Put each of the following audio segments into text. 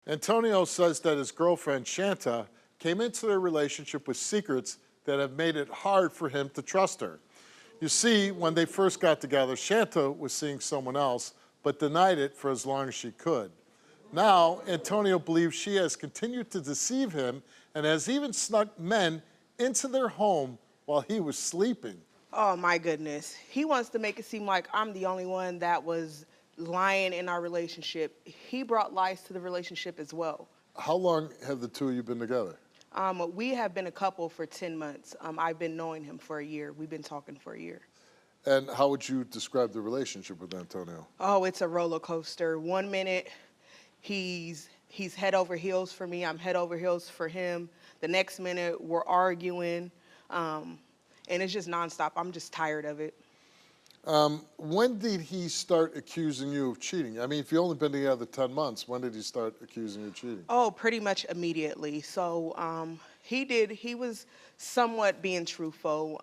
Antonio says that his girlfriend, Shanta, came into their relationship with secrets that have made it hard for him to trust her. You see, when they first got together, Shanta was seeing someone else, but denied it for as long as she could. Now, Antonio believes she has continued to deceive him and has even snuck men into their home while he was sleeping. Oh my goodness. He wants to make it seem like I'm the only one that was lying in our relationship. He brought lies to the relationship as well. How long have the two of you been together? We have been a couple for 10 months. I've been knowing him for a year. We've been talking for a year. And how would you describe the relationship with Antonio? Oh, it's a roller coaster. 1 minute, he's head over heels for me. I'm head over heels for him. The next minute, we're arguing. And it's just nonstop. I'm just tired of it. When did he start accusing you of cheating? I mean, if you've only been together 10 months, when did he start accusing you of cheating? Oh, pretty much immediately. So he was somewhat being truthful.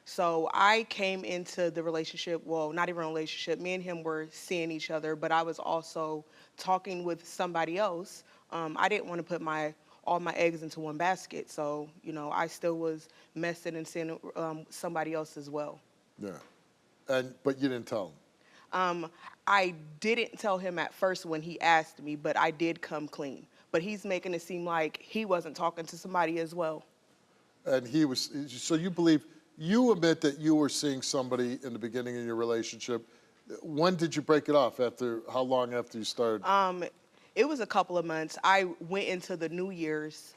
So I came into the relationship, well, not even a relationship. Me and him were seeing each other, but I was also talking with somebody else. I didn't want to put all my eggs into one basket. So, you know, I still was messing and seeing somebody else as well. Yeah. But you didn't tell him? I didn't tell him at first when he asked me, but I did come clean. But he's making it seem like he wasn't talking to somebody as well. And he was, so you admit that you were seeing somebody in the beginning of your relationship. When did you break it off? How long after you started? It was a couple of months. I went into the New Year's.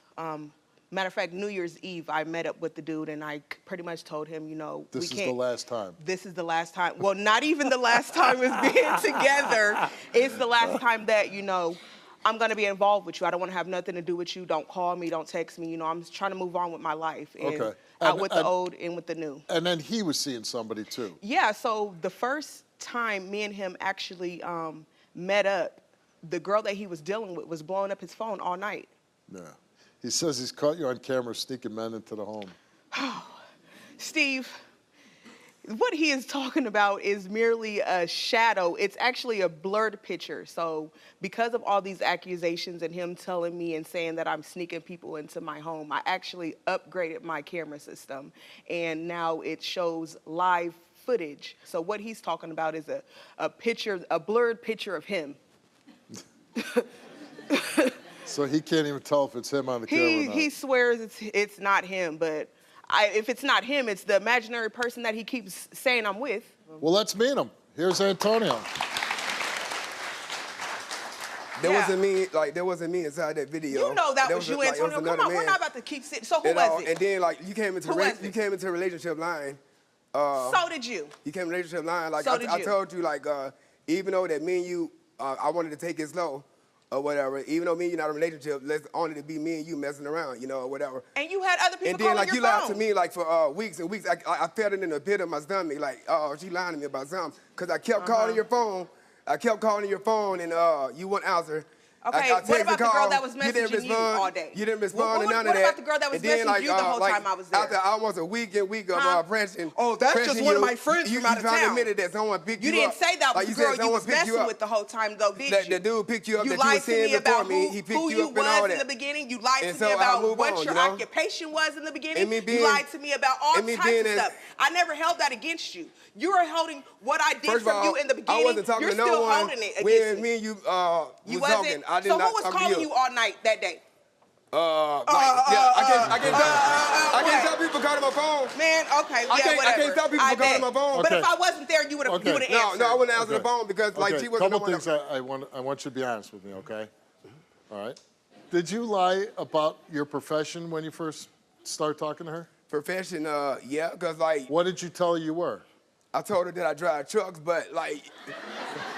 Matter of fact, New Year's Eve, I met up with the dude, and I pretty much told him, you know, this is the last time. This is the last time. Well, not even the last time as being together. It's the last time that, you know, I'm going to be involved with you. I don't want to have nothing to do with you. Don't call me. Don't text me. You know, I'm just trying to move on with my life. And okay. Out with the old, in with the new. And then he was seeing somebody, too. Yeah, so the first time me and him actually met up, the girl that he was dealing with was blowing up his phone all night. Yeah. He says he's caught you on camera sneaking men into the home. Steve, what he is talking about is merely a shadow. It's actually a blurred picture. So because of all these accusations and him telling me and saying that I'm sneaking people into my home, I actually upgraded my camera system. And now it shows live footage. So what he's talking about is a blurred picture of him. So he can't even tell if it's him on the camera or not. He swears it's not him, but if it's not him, it's the imaginary person that he keeps saying I'm with. Well, let's meet him. Here's Antonio. There wasn't me inside that video. You know that was you, Antonio. Come on, we're not about to keep sitting. So who was it? And then you came into a relationship line. So did you. You came into a relationship line. Like so did I told you, even though that me and you, I wanted to take it slow. Or whatever, even though me and you not in a relationship, let's only to be me and you messing around, you know, or whatever. And you had other people calling your phone. And then, you lied to me, for weeks and weeks. I felt it in the pit of my stomach, she lying to me about something. Because I kept calling your phone. I kept calling your phone, and you wouldn't answer. Okay, what about the girl that was messaging you all day? You didn't respond to none of that. What about the girl that was messaging you the whole time I was there? After almost a week of pressing. Oh, that's just one of my friends from out of town. You admitted that someone picked you up. You didn't say that was the girl you was messing with the whole time, though, did you? The dude picked you up. You lied to me about who you was in the beginning. You lied to me about what your occupation was in the beginning. You lied to me about all types of stuff. I never held that against you. You were holding what I did from you in the beginning. I wasn't talking to no one. You're still holding it against me. Me and you was talking. I did not talk to you. So who was calling you all night that day? I can't stop people calling my phone. Man, okay, whatever. I can't stop people calling my phone. But if I wasn't there, you would have answered. No, I wouldn't answer the phone because she wasn't the one. Couple things I want you to be honest with me, okay? All right. Did you lie about your profession when you first started talking to her? Profession, yeah, because What did you tell her you were? I told her that I drive trucks, but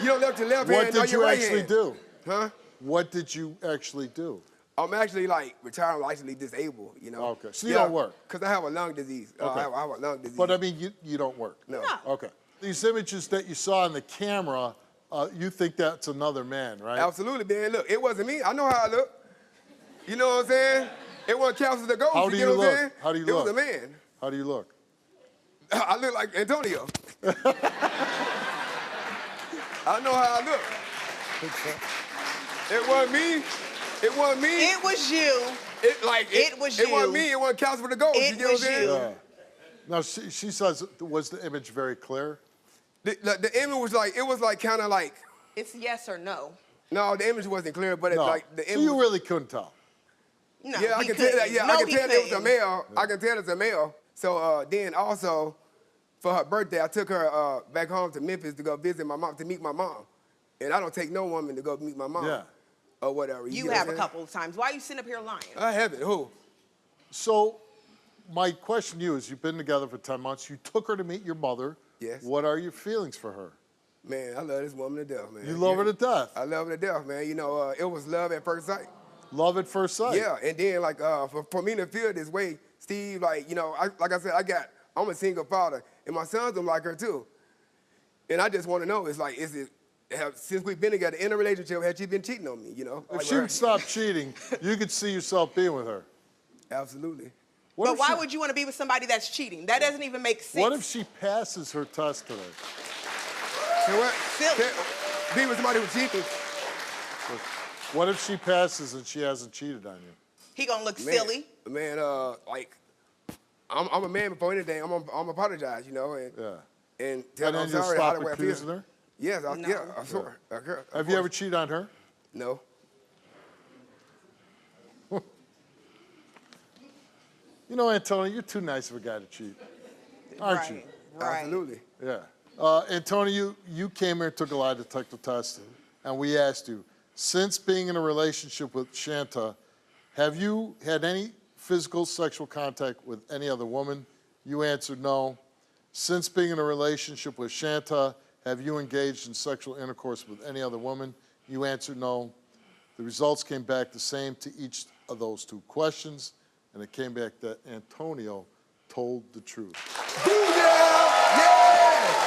you don't left your left hand. What did you actually do? Huh? What did you actually do? I'm actually retired, actually disabled, you know. Okay, so you don't work? Because I have a lung disease. Okay. I have a lung disease. But I mean, you don't work? No. Okay. These images that you saw on the camera, you think that's another man, right? Absolutely, man. Look, it wasn't me. I know how I look. You know what I'm saying? It wasn't Council the Ghost. How do you know look? What I'm saying? How do you look? It was a man. How do you look? I look like Antonio. I know how I look. It wasn't me. It wasn't me. It was you. It was It wasn't you. me. It wasn't Couch for the Ghost. It You get what I'm was saying? you. Yeah. Now, she says, was the image very clear? The image was like, it was like kind of like, It's yes or no. no, the image wasn't clear, but it No. like the So image. you really couldn't tell? No, Yeah, I he can tell that. couldn't. Yeah, No, I can he tell it was a couldn't. male. I can tell it's a male. So then also, for her birthday, I took her back home to Memphis to go visit my mom, to meet my mom. And I don't take no woman to go meet my mom. Yeah. Or whatever. You get what have I'm a saying? couple of times. Why are you sitting up here lying? I haven't. Who? So my question to you is, you've been together for 10 months. You took her to meet your mother. Yes. What are your feelings for her? Man, I love this woman to death, man. You love her to death. I love her to death, man. You know, it was love at first sight. Love at first sight. Yeah, and then like for me to feel this way, Steve, like, you know, like I said, I'm a single father, and my sons don't like her too. And I just want to know, since we've been together in a relationship, has she been cheating on me, you know? If Like, she would stop cheating, you could see yourself being with her. Absolutely. What But if why she- would you want to be with somebody that's cheating? That doesn't even make sense. What if she passes her test today? Can what? Silly. Be with somebody who's cheating. What if she passes and she hasn't cheated on you? He gonna look Man, silly. Man, like, I'm a man before anything. I'm apologize, you know, and Yeah. and tell And her then I'm you'll sorry. stop how the way I feel. accusing her? Yes, No. I'm sorry. Have you ever cheated on her? No. You know, Antonio, you're too nice of a guy to cheat, aren't you? Right. Absolutely. Yeah. Antonio, you came here and took a lie detector test, and we asked you, since being in a relationship with Shanta, have you had any physical sexual contact with any other woman? You answered no. Since being in a relationship with Shanta, have you engaged in sexual intercourse with any other woman? You answered no. The results came back the same to each of those two questions, and it came back that Antonio told the truth.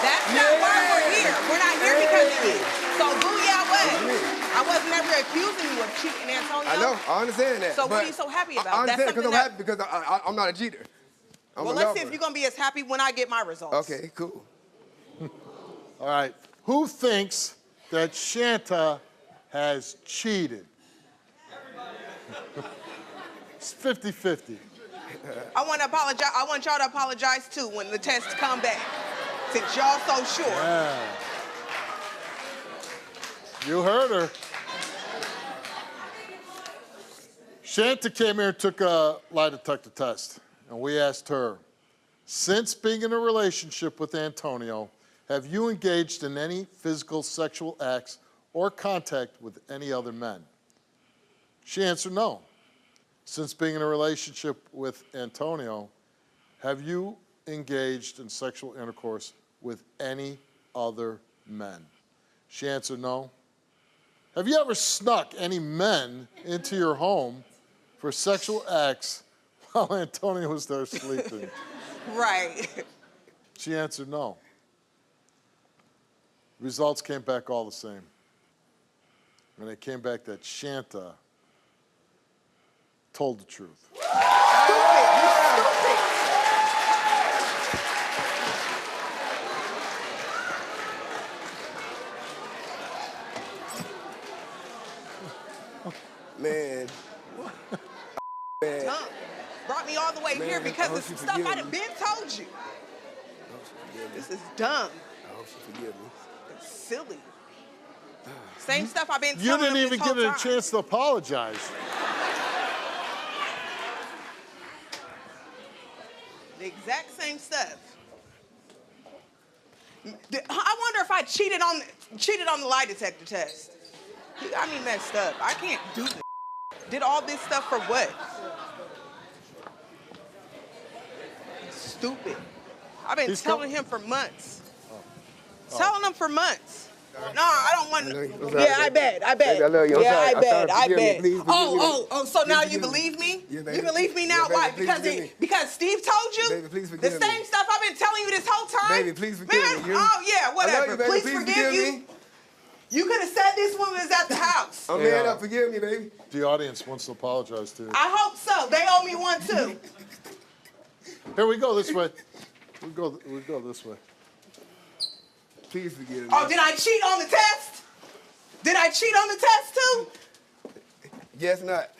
That's not why we're here. We're not here because of you. So booyah what? I was never accusing you of cheating, Antonio. I know. I understand that. So what but are you so happy about? I That's understand because I'm something happy because I'm not a cheater. I'm Well, a let's see lover. if you're gonna be as happy when I get my results. Okay, cool. All right. Who thinks that Shanta has cheated? It's 50-50. I want to apologize. I want y'all to apologize too when the tests come back, since y'all so sure. Yeah. You heard her. Shanta came here and took a lie detector test, and we asked her, since being in a relationship with Antonio, have you engaged in any physical sexual acts or contact with any other men? She answered no. Since being in a relationship with Antonio, have you engaged in sexual intercourse with any other men? She answered no. Have you ever snuck any men into your home for sexual acts while Antonio was there sleeping? Right. She answered no. Results came back all the same. And they came back that Shanta told the truth. Man. Man. Dumb. Brought me all the way here Man, because I of hope some you stuff forgive I me. done been told you. I hope she forgive me. This is dumb. I hope she forgive me. It's silly. Same stuff I've been telling You didn't them even this whole give it a time. chance to apologize. The exact same stuff. I wonder if I cheated on the lie detector test. He got me messed up. I can't do this. Did all this stuff for what? Stupid. I've been He's telling him for months. Telling him for months. No, I don't want I love you. I'm to. sorry, Yeah, I baby. bet. I bet. Baby, I love you. I'm Yeah, sorry. I I'm bet. sorry. I Forgive me. bet. Please forgive me. So now Please you forgive me. believe me? Yeah, baby. You believe me now? Yeah, baby, Why? please Because forgive me. because Steve told you? Baby, please The forgive me. same stuff I've been telling you this whole time? Baby, please forgive Man, me. You- oh yeah, whatever. I love you, baby. Please forgive you. me. You could have said this woman was at the house. I'm Yeah. man up. Forgive me, baby. The audience wants to apologize to you. I hope so. They owe me one too. Here we go this way. We go this way. Please forgive me. Oh, did I cheat on the test? Did I cheat on the test too? Guess not.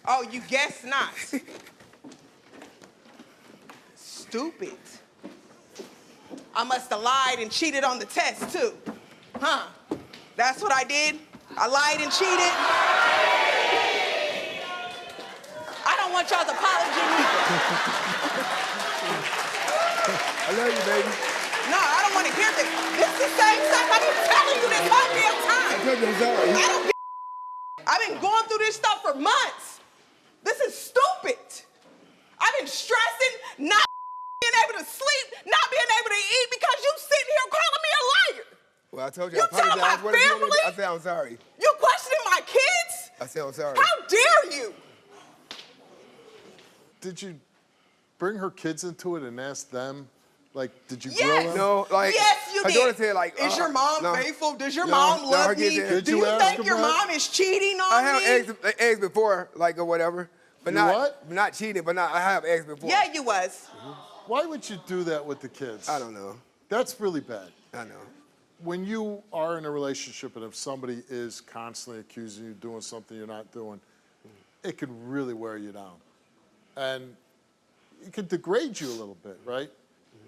Oh, you guess not. Stupid. I must have lied and cheated on the test, too. Huh? That's what I did? I lied and cheated? I don't want y'all's apology either. I love you, baby. No, I don't want to hear this. This is the same stuff I've been telling you this whole damn time. I told you I'm sorry. I don't give I've been going through this stuff for months. This is stupid. I've been stressing, not being able to sleep, not being able to eat because you sitting here calling me a liar. Well, I told you, You I apologize. tell my What did you want me to do? family? I said I'm sorry. You questioning my kids? I said I'm sorry. How dare you? Did you bring her kids into it and ask them? Like, did you Yes. grill them? No, like, Yes, you her did. daughter said, like, is your mom no. faithful? Does your No, mom no, love her me? kids did. Do Did you you ask think them your that? mom is cheating on I have me? asked before, like, or whatever. But You not, what? not cheating, but not, I have asked before. Yeah, you was. Why would you do that with the kids? I don't know. That's really bad. I know. When you are in a relationship and if somebody is constantly accusing you of doing something you're not doing, it can really wear you down. And it can degrade you a little bit, right?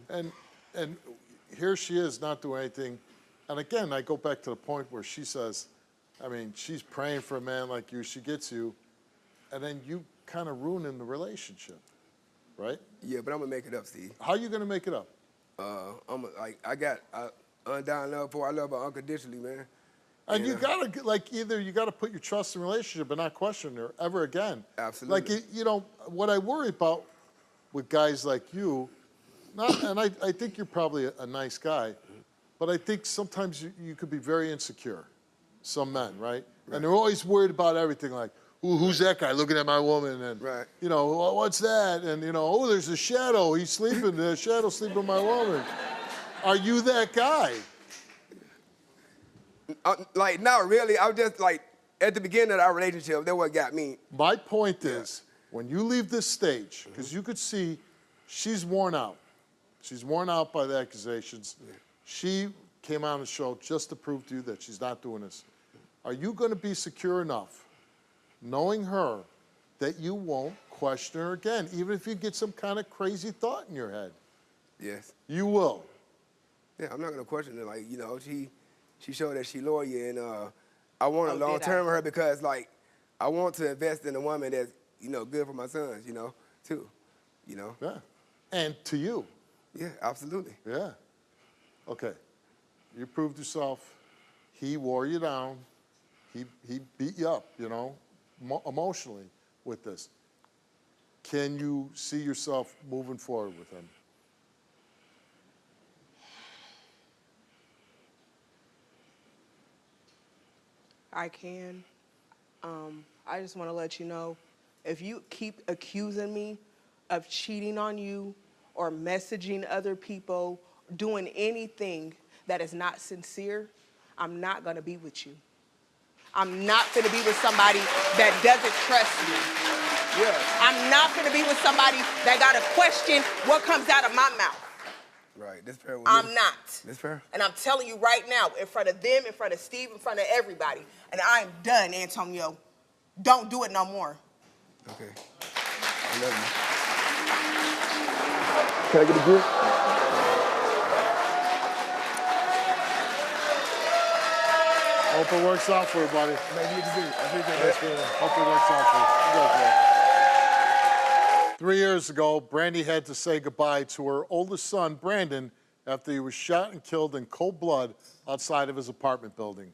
And here she is not doing anything. And again, I go back to the point where she says, I mean, she's praying for a man like you, she gets you, and then you kind of ruining the relationship, right? Yeah, but I'm gonna make it up, Steve. How are you gonna make it up? I got undying love for her. I love her unconditionally, man. And you Yeah. gotta, like, either you gotta put your trust in a relationship and not question her ever again. Absolutely. Like, you know, what I worry about with guys like you, and I think you're probably a nice guy, but I think sometimes you could be very insecure, some men, right? And they're always worried about everything, like, ooh, who's that guy looking at my woman? And, Right. you know, what's that? And, you know, oh, there's a shadow. He's sleeping, the shadow sleeping with my woman. Are you that guy? Like, not really. I was just like, at the beginning of our relationship, that what got me. My point is, when you leave this stage, because you could see she's worn out. She's worn out by the accusations. She came on the show just to prove to you that she's not doing this. Are you going to be secure enough, knowing her, that you won't question her again, even if you get some kind of crazy thought in your head? Yes. You will. Yeah, I'm not gonna question it. Like, you know, she showed that she loyal, and I want a Oh, long did I? term with her because, like, I want to invest in a woman that's, you know, good for my sons, you know, too, you know. Yeah. And to you. Yeah, absolutely. Yeah. Okay. You proved yourself. He wore you down. He beat you up, you know, emotionally with this. Can you see yourself moving forward with him? I can. I just want to let you know, if you keep accusing me of cheating on you or messaging other people, doing anything that is not sincere, I'm not going to be with you. I'm not going to be with somebody that doesn't trust me. Yeah. I'm not going to be with somebody that got to question what comes out of my mouth. Right. This fair. I'm not. This fair. And I'm telling you right now, in front of them, in front of Steve, in front of everybody, and I'm done, Antonio. Don't do it no more. Okay. I love you. Can I get a beer? Hope it works out for you, buddy. Maybe you can do it. I appreciate Thanks, that. man. Hope it works out for you. You guys work. 3 years ago, Brandy had to say goodbye to her oldest son, Brandon, after he was shot and killed in cold blood outside of his apartment building.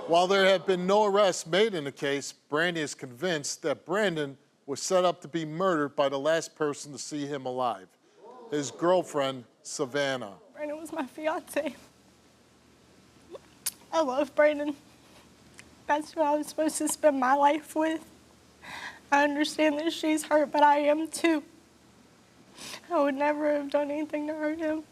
While there have been no arrests made in the case, Brandy is convinced that Brandon was set up to be murdered by the last person to see him alive, his girlfriend, Savannah. Brandon was my fiance. I love Brandon. That's who I was supposed to spend my life with. I understand that she's hurt, but I am too. I would never have done anything to hurt him.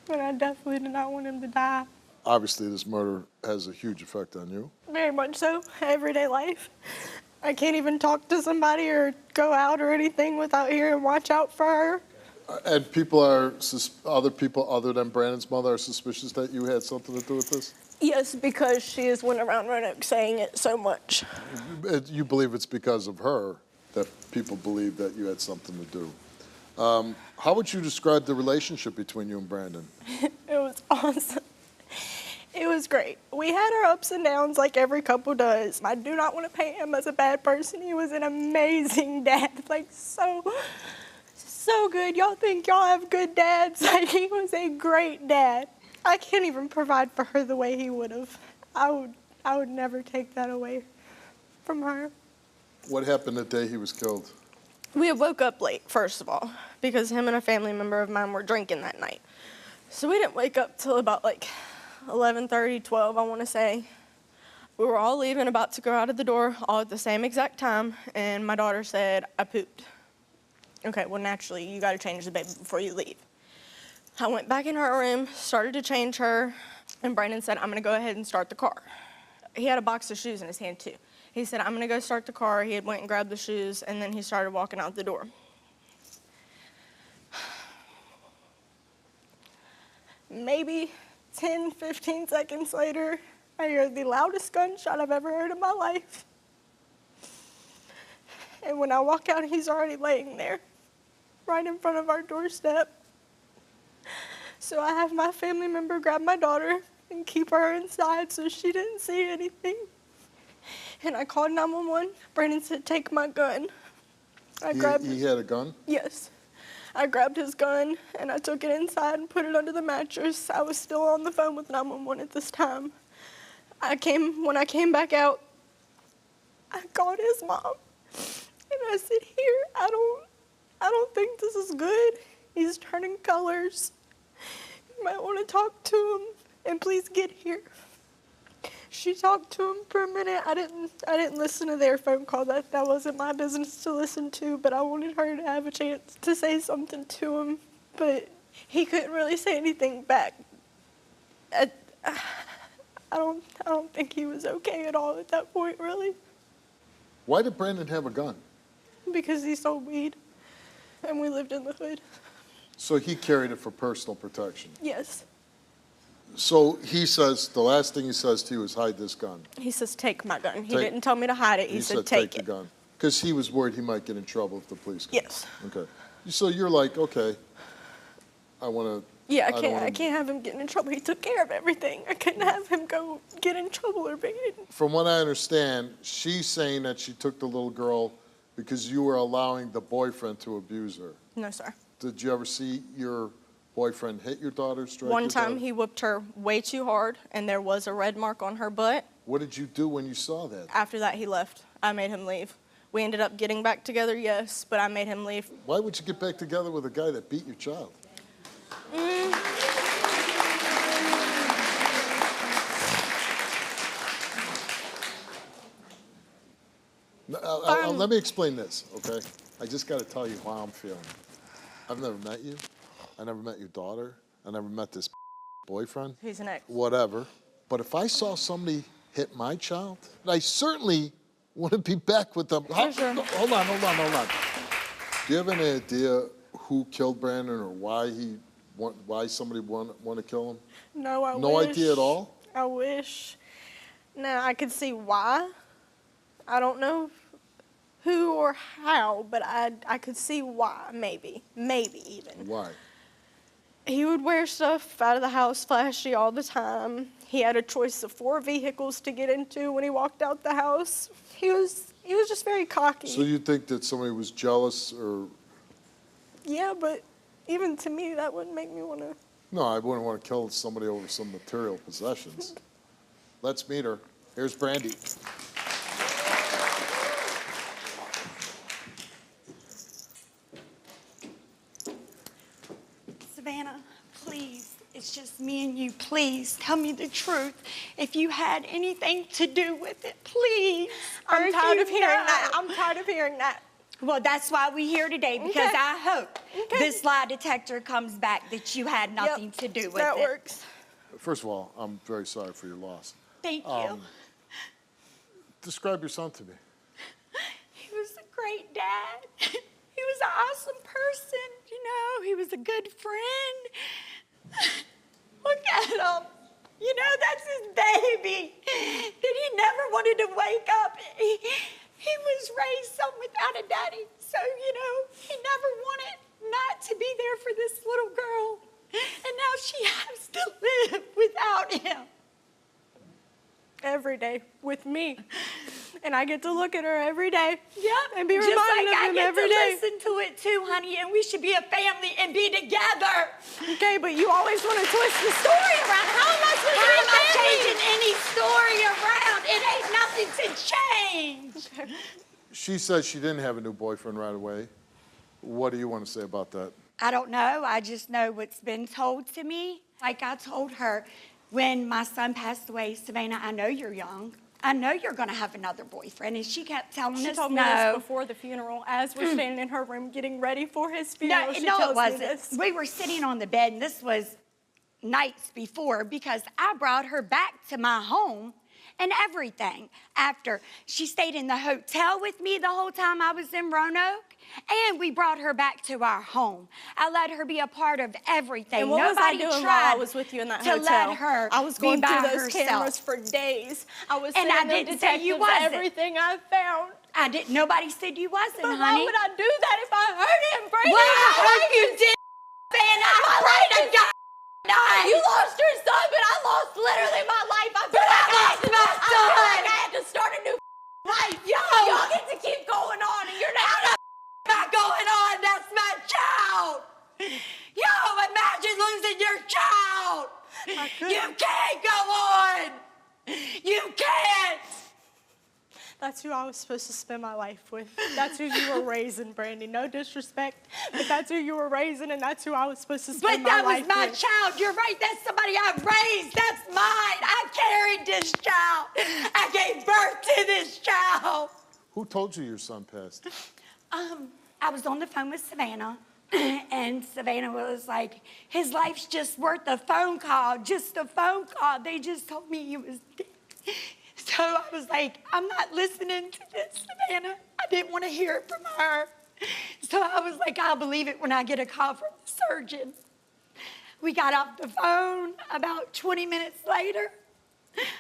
But I definitely did not want him to die. Obviously, this murder has a huge effect on you. Very much so. Everyday life. I can't even talk to somebody or go out or anything without hearing watch out for her. And people are, other people other than Brandon's mother are suspicious that you had something to do with this? Yes, because she has went around Roanoke saying it so much. You believe it's because of her that people believe that you had something to do. How would you describe the relationship between you and Brandon? It was awesome. It was great. We had our ups and downs like every couple does. I do not want to paint him as a bad person. He was an amazing dad, like so good. Y'all think y'all have good dads? Like, he was a great dad. I can't even provide for her the way he would have. I would never take that away from her. What happened the day he was killed? We had woke up late, first of all, because him and a family member of mine were drinking that night. So we didn't wake up till about like 11:30, 12, I want to say. We were all leaving, about to go out of the door, all at the same exact time, and my daughter said, I pooped. Okay, well, naturally, you got to change the baby before you leave. I went back in her room, started to change her, and Brandon said, I'm going to go ahead and start the car. He had a box of shoes in his hand, too. He said, I'm going to go start the car. He had went and grabbed the shoes, and then he started walking out the door. Maybe 10, 15 seconds later, I heard the loudest gunshot I've ever heard in my life. And when I walk out, he's already laying there, right in front of our doorstep. So I have my family member grab my daughter and keep her inside so she didn't see anything. And I called 911. Brandon said, take my gun. He had a gun? Yes. I grabbed his gun and I took it inside and put it under the mattress. I was still on the phone with 911 at this time. When I came back out, I called his mom and I said, here, I don't think this is good. He's turning colors. You might want to talk to him and please get here. She talked to him for a minute. I didn't listen to their phone call. That wasn't my business to listen to, but I wanted her to have a chance to say something to him. But he couldn't really say anything back. I don't think he was okay at all at that point, really. Why did Brandon have a gun? Because he sold weed, and we lived in the hood. So he carried it for personal protection? Yes. So he says, the last thing he says to you is, hide this gun. He says, take my gun. He didn't tell me to hide it. He said, take the gun. Because he was worried he might get in trouble if the police came. Yes. Okay. So you're like, okay, I want to... Yeah, I can't have him get in trouble. He took care of everything. I couldn't have him go get in trouble or be... From what I understand, she's saying that she took the little girl because you were allowing the boyfriend to abuse her. No, sir. Did you ever see your boyfriend hit your daughter, strike One your time daughter? he whooped her way too hard, and there was a red mark on her butt. What did you do when you saw that? After that, he left. I made him leave. We ended up getting back together, yes, but I made him leave. Why would you get back together with a guy that beat your child? Let me explain this, okay? I just got to tell you how I'm feeling. I've never met you. I never met your daughter. I never met this boyfriend. He's an ex. Whatever. But if I saw somebody hit my child, I certainly wouldn't be back with them. Sure. Hold on. Do you have any idea who killed Brandon or why somebody want to kill him? No, I wish. No idea at all? I wish. Now, I could see why. I don't know who or how, but I could see why, maybe even. Why? He would wear stuff out of the house flashy all the time. He had a choice of 4 vehicles to get into when he walked out the house. He was just very cocky. So you think that somebody was jealous or... Yeah, but even to me, that wouldn't make me want to... No, I wouldn't want to kill somebody over some material possessions. Let's meet her. Here's Brandy. Savannah, please, it's just me and you. Please, tell me the truth. If you had anything to do with it, please. I'm tired of hearing that. I'm tired of hearing that. Well, that's why we're here today, because Okay. I hope this lie detector comes back that you had nothing to do with that it. works. First of all, I'm very sorry for your loss. Thank you. Describe your son to me. He was a great dad. He was an awesome person, you know. He was a good friend. Look at him. You know, that's his baby. That he never wanted to wake up. He was raised some without a daddy. So, you know, he never wanted not to be there for this little girl. And now she has to live without him. Every day with me. And I get to look at her every day. Yep. And be reminded of him every day. I get to listen to it too, honey, and we should be a family and be together. Okay, but you always want to twist the story around. How am I supposed to be How am I family? changing any story around? It ain't nothing to change. She says she didn't have a new boyfriend right away. What do you want to say about that? I don't know. I just know what's been told to me. Like I told her when my son passed away, Savannah, I know you're young. I know you're going to have another boyfriend. And she kept telling us no. She told me this before the funeral, as we're standing in her room getting ready for his funeral. No, she no, tells it me wasn't. this. We were sitting on the bed, and this was nights before because I brought her back to my home and everything. After she stayed in the hotel with me the whole time I was in Roanoke, and we brought her back to our home. I let her be a part of everything. And what Nobody was I doing tried while I was with you in that to hotel? let her I was be going by through those herself. cameras for days. I was And I sending didn't say you detectives wasn't. everything I found. I didn't. Nobody said you wasn't, But honey. why would I do that if I hurt him, Brady? Well, I hope you did, and I pray to God. You lost your son, but I lost literally my life. I lost my I feel son. like I had to start a new life. Y'all get to keep going on, and you're not. Not going on. That's my child. Yo, imagine losing your child. You can't go on. You can't. That's who I was supposed to spend my life with. That's who you were raising, Brandy. No disrespect, but that's who you were raising, and that's who I was supposed to spend But my that life was my with. child. You're right. That's somebody I raised. That's mine. I carried this child. I gave birth to this child. Who told you your son passed? I was on the phone with Savannah, and Savannah was like, his life's just worth a phone call, just a phone call. They just told me he was dead. So I was like, I'm not listening to this, Savannah. I didn't want to hear it from her. So I was like, I'll believe it when I get a call from the surgeon. We got off the phone about 20 minutes later.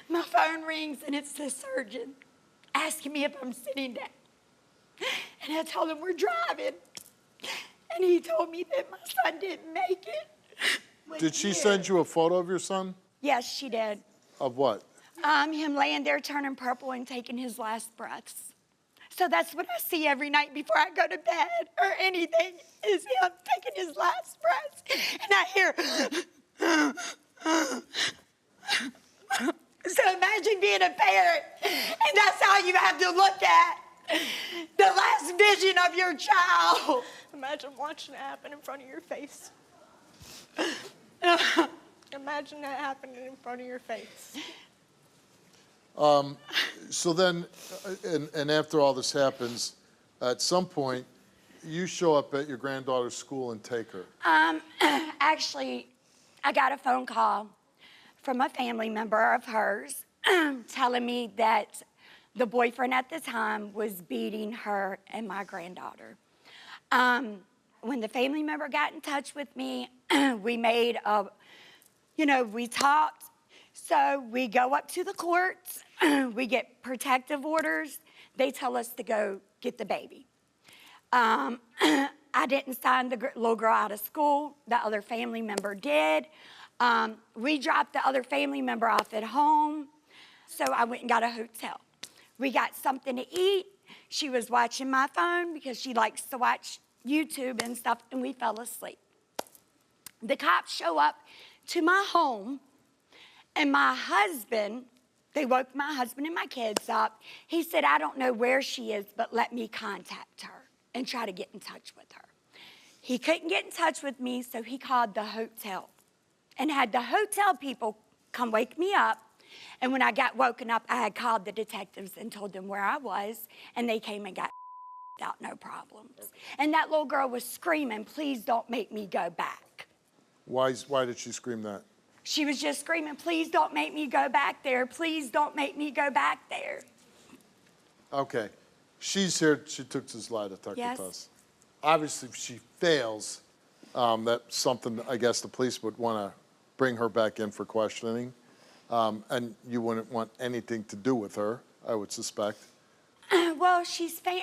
My phone rings, and it's the surgeon asking me if I'm sitting down. And I told him we're driving. And he told me that my son didn't make it. Did she send you a photo of your son? Yes, she did. Of what? Him laying there turning purple and taking his last breaths. So that's what I see every night before I go to bed or anything is him taking his last breaths. And I hear, so imagine being a parent and that's how you have to look at the last vision of your child. Imagine watching it happen in front of your face. Imagine that happening in front of your face. So then, and after all this happens, at some point, you show up at your granddaughter's school and take her. Actually, I got a phone call from a family member of hers telling me that the boyfriend at the time was beating her and my granddaughter. When the family member got in touch with me, we made a, we talked. So we go up to the courts, we get protective orders. They tell us to go get the baby. I didn't sign the little girl out of school. The other family member did. We dropped the other family member off at home. So I went and got a hotel. We got something to eat. She was watching my phone because she likes to watch YouTube and stuff, and we fell asleep. The cops show up to my home, and my husband, they woke my husband and my kids up. He said, I don't know where she is, but let me contact her and try to get in touch with her. He couldn't get in touch with me, so he called the hotel and had the hotel people come wake me up. And when I got woken up, I had called the detectives and told them where I was, and they came and got out, no problems. And that little girl was screaming, please don't make me go back. Why did she scream that? She was just screaming, please don't make me go back there. Please don't make me go back there. Okay. She's here. She took this lie to talk Yes. with us. Obviously, if she fails, that's something I guess the police would want to bring her back in for questioning. And you wouldn't want anything to do with her, I would suspect. Well,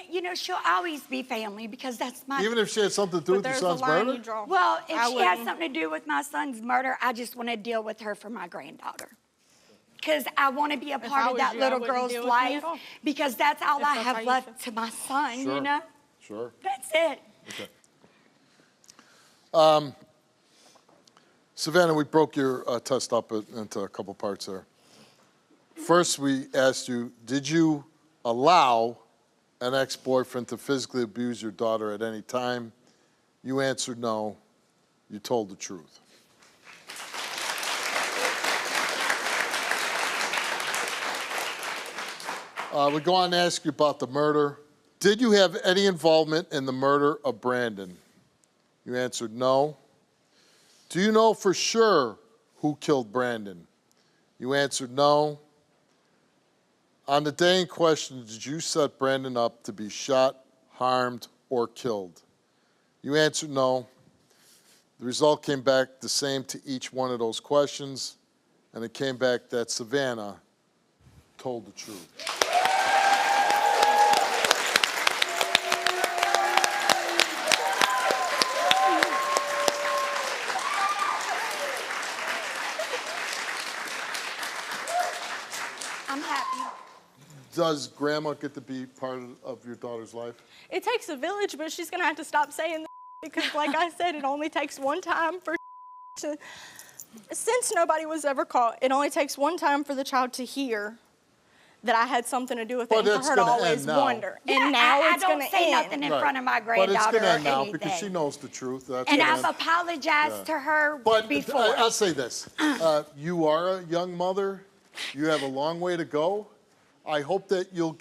you know, she'll always be family because that's my... Even if she had something to do with your son's murder? Well, if I she has wouldn't. something to do with my son's murder, I just want to deal with her for my granddaughter. Because I want to be a I part of was that you, I little wouldn't girl's deal with me at life all. because that's all If I that's how have you left to my son, Sure. you know? Sure. That's it. Okay. Savannah, we broke your test up into a couple parts there. First, we asked you, did you allow an ex-boyfriend to physically abuse your daughter at any time? You answered no. You told the truth. We go on to ask you about the murder. Did you have any involvement in the murder of Brandon? You answered no. Do you know for sure who killed Brandon? You answered no. On the day in question, did you set Brandon up to be shot, harmed, or killed? You answered no. The result came back the same to each one of those questions, and it came back that Savannah told the truth. I'm happy. Does grandma get to be part of your daughter's life? It takes a village, but she's going to have to stop saying that because, like I said, it only takes one time for to... Since nobody was ever caught, it only takes one time for the child to hear that I had something to do with it But and it's for her to gonna always end now. wonder. Yeah, And now I it's going don't to say end. nothing in Right. front of my But it's granddaughter going to or end now anything. because she knows the truth. That's And gonna I've end. apologized to her But before. I'll say this. You are a young mother. You have a long way to go. I hope that you'll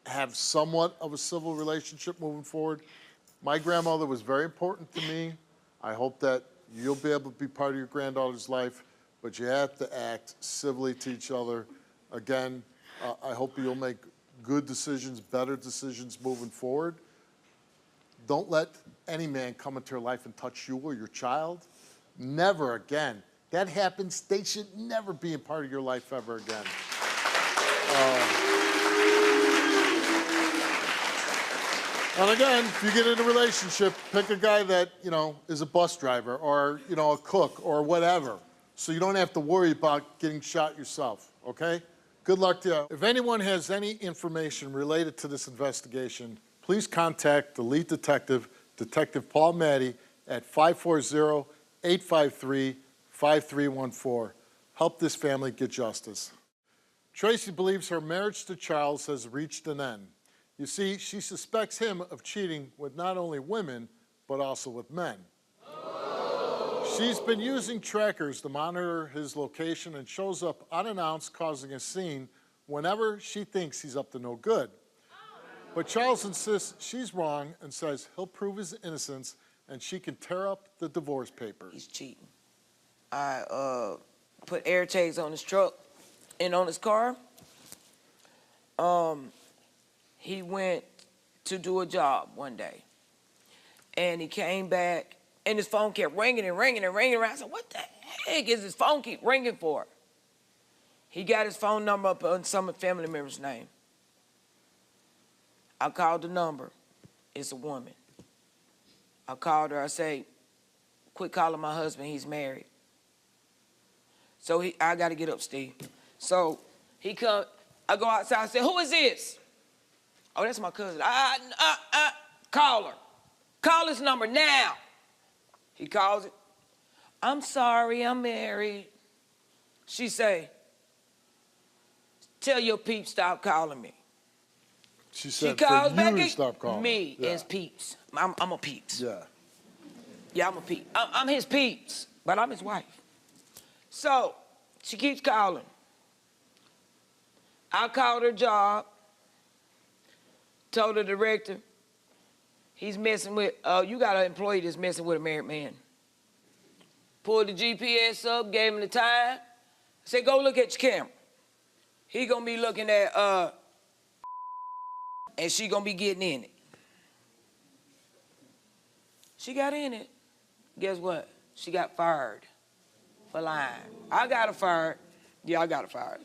have somewhat of a civil relationship moving forward. My grandmother was very important to me. I hope that you'll be able to be part of your granddaughter's life, but you have to act civilly to each other. Again, I hope you'll make good decisions, better decisions moving forward. Don't let any man come into your life and touch you or your child. Never again. That happens, they should never be a part of your life ever again. And again, if you get in a relationship, pick a guy that, is a bus driver or, a cook or whatever, so you don't have to worry about getting shot yourself, okay? Good luck to you. If anyone has any information related to this investigation, please contact the lead detective, Detective Paul Maddy, at 540-853-5314. Help this family get justice. Tracy believes her marriage to Charles has reached an end. You see, she suspects him of cheating with not only women, but also with men. She's been using trackers to monitor his location and shows up unannounced, causing a scene whenever she thinks he's up to no good. But Charles insists she's wrong and says he'll prove his innocence and she can tear up the divorce papers. He's cheating. I put air tags on his truck and on his car. He went to do a job one day, and he came back, and his phone kept ringing and ringing and ringing around. I said, what the heck is his phone keep ringing for? He got his phone number up on some family member's name. I called the number. It's a woman. I called her. I say, quit calling my husband. He's married. So I got to get up, Steve. So he come. I go outside. I say, who is this? Oh, that's my cousin. Call her. Call his number now. He calls it. I'm sorry, I'm married. She say, tell your peeps stop calling me. She said She calls for back you to stop calling. me Yeah. as peeps. I'm a peeps. Yeah. Yeah, I'm a peep. I'm his peeps, but I'm his wife. So she keeps calling. I called her job, told the director, he's messing with, you got an employee that's messing with a married man. Pulled the GPS up, gave him the time, said, go look at your camera. He gonna be looking at, and she gonna be getting in it. She got in it. Guess what? She got fired for lying. I got her fired Yeah, I got her fired.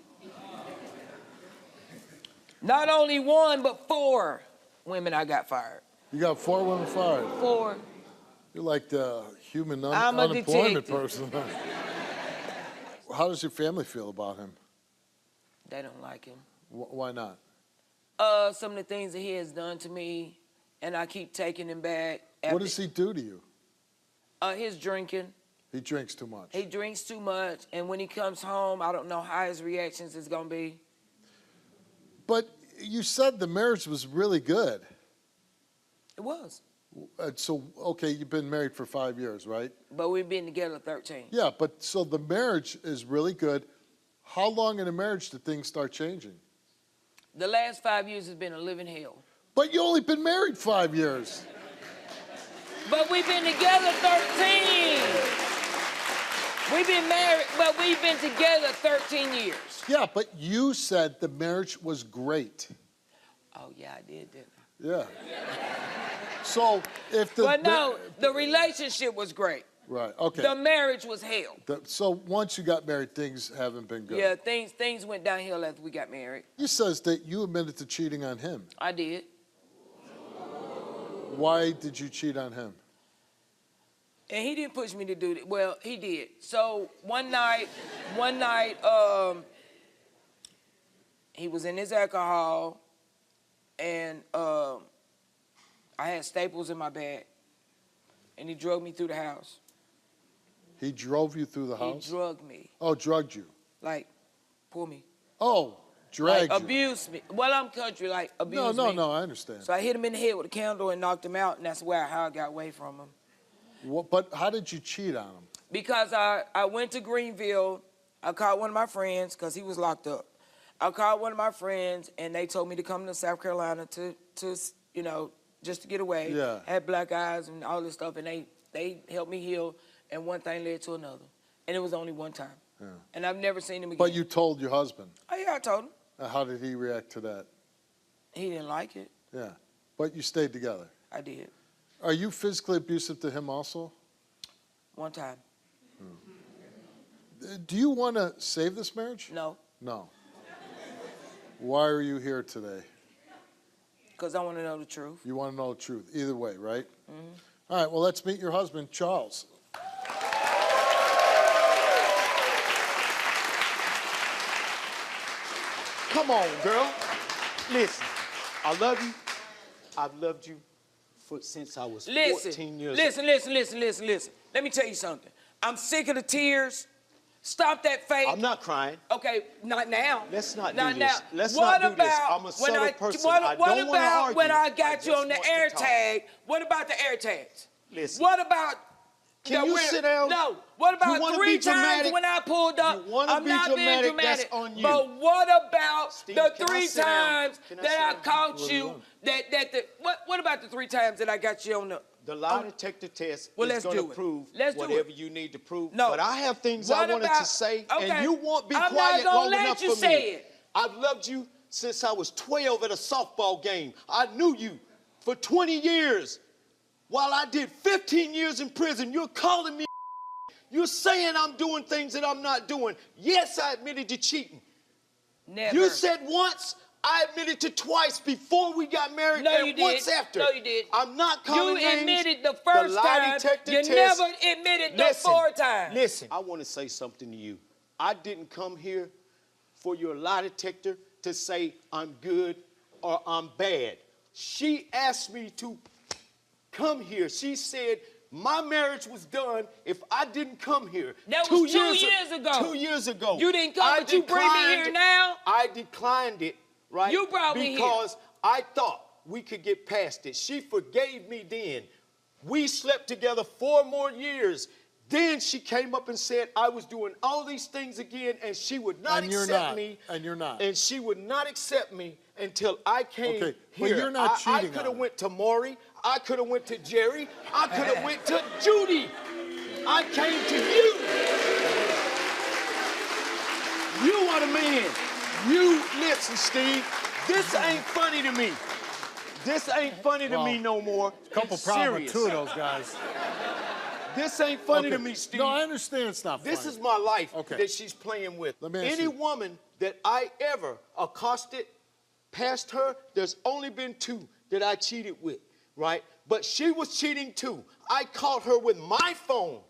Not only one, but 4 women I got fired. You got 4 women fired. 4. You're like the human I'm a unemployment detective. person. How does your family feel about him? They don't like him. Why not? Some of the things that he has done to me, and I keep taking him back. What does he do to you? His drinking. He drinks too much. He drinks too much, and when he comes home, I don't know how his reactions is gonna be. But you said the marriage was really good. It was. So, okay, you've been married for 5 years, right? But we've been together 13. Yeah, but so the marriage is really good. How long in a marriage did things start changing? The last 5 years has been a living hell. But you only been married 5 years. But we've been together 13. We've been married, but we've been together 13 years. Yeah, but you said the marriage was great. Oh, yeah, I did, didn't I? Yeah. So if the... But no, the relationship was great. Right, okay. The marriage was hell. So once you got married, things haven't been good. Yeah, things went downhill after we got married. You says that you admitted to cheating on him. I did. Why did you cheat on him? And he didn't push me to do that. Well, he did. So one night, he was in his alcohol, and I had staples in my bag, and he drugged me through the house. He drove you through the house? He drugged me. Oh, drugged you. Like, pull me. Oh, dragged Like, you. abused me. Well, I'm country, like, abused me. No, I understand. So I hit him in the head with a candle and knocked him out, and that's how I got away from him. But how did you cheat on him? Because I went to Greenville. I called one of my friends because he was locked up. I called one of my friends, and they told me to come to South Carolina to you know, just to get away. Yeah. Had black eyes and all this stuff, and they helped me heal, and one thing led to another. And it was only one time. Yeah. And I've never seen him again. But you told your husband. Oh, yeah, I told him. How did he react to that? He didn't like it. Yeah. But you stayed together. I did. Are you physically abusive to him also? One time. Do you want to save this marriage? No. No. Why are you here today? Because I want to know the truth. You want to know the truth. Either way, right? Mm-hmm. All right, well, let's meet your husband, Charles. Come on, girl. Listen, I love you. I've loved you since I was 14 years old. Listen. Let me tell you something. I'm sick of the tears. Stop that fake. I'm not crying. Okay, not now. Let's not Not do this. now. Let's What not do this. about I'm a when subtle person. What, I what don't want to about argue. when I got I you on the just want air to talk. tag? What about the air tags? Listen. What about? Can you sit down? No. What You about wanna 3 be times dramatic? when I pulled up? You wanna I'm be not being dramatic, dramatic. that's on you. But what about Steve, the can I 3 sit down? times Can I that sit I down? caught you? What about the 3 times that I got you on the? The lie detector test Well, is let's going do to it. prove Let's do whatever it. you need to prove. No. But I have things What I wanted about- to say, okay. and you won't be I'm not quiet gonna long let enough you for say me. it. I've loved you since I was 12 at a softball game. I knew you for 20 years. While I did 15 years in prison, you're calling me. You're saying I'm doing things that I'm not doing. Yes, I admitted to cheating. Never. You said once. I admitted to twice before we got married No, and you did. once after. No, you did. I'm not calling You names. admitted the first lie time. detector You test. never admitted the Listen, 4 times. Listen, I want to say something to you. I didn't come here for your lie detector to say I'm good or I'm bad. She asked me to come here. She said my marriage was done if I didn't come here. That was 2 years ago. 2 years ago. You didn't come, but you bring me here now? I declined it, right? You brought me here. Because I thought we could get past it. She forgave me then. We slept together 4 more years. Then she came up and said I was doing all these things again, and she would not accept me. And you're not. And she would not accept me until I came Okay, here. but you're not I cheating could on have her. went to Maury. I could have went to Jerry. I could have went to Judy. I came to you. You are the man. You listen, Steve. This ain't funny to me. This ain't funny to me no more. Couple It's problems with serious. 2 of those guys. This ain't funny Okay. to me, Steve. No, I understand it's not funny. This is my life Okay. that she's playing with. Let me ask Any you. woman that I ever accosted past her, there's only been 2 that I cheated with, right? But she was cheating too. I caught her with my phone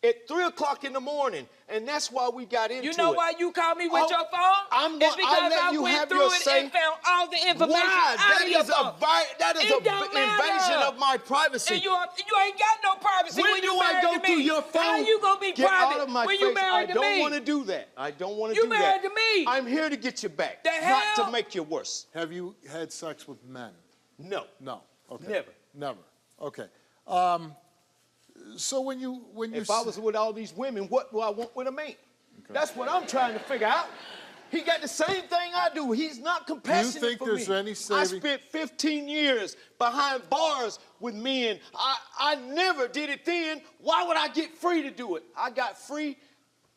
at 3 o'clock in the morning, and that's why we got into it. You know why you called me with Oh, your phone? I'm It's gonna- because I'll let I you went have through your it say. and found all the information Why? out That of your is phone. that is It an don't invasion matter. of my privacy. And you ain't got no privacy when when you do I married go to through me. your phone? How you gonna be Get private out of my when face. you married I to me? don't want to do that. I don't want to You do that. married to me. I'm here to get you back, The not hell? to make you worse. Have you had sex with men? No. No. Okay. Never. Never. Okay. So when you If I was with all these women, what do I want with a man? That's what I'm trying to figure out. He got the same thing I do. He's not compassionate think for there's me. any I saving- spent 15 years behind bars with men. I never did it then. Why would I get free to do it? I got free,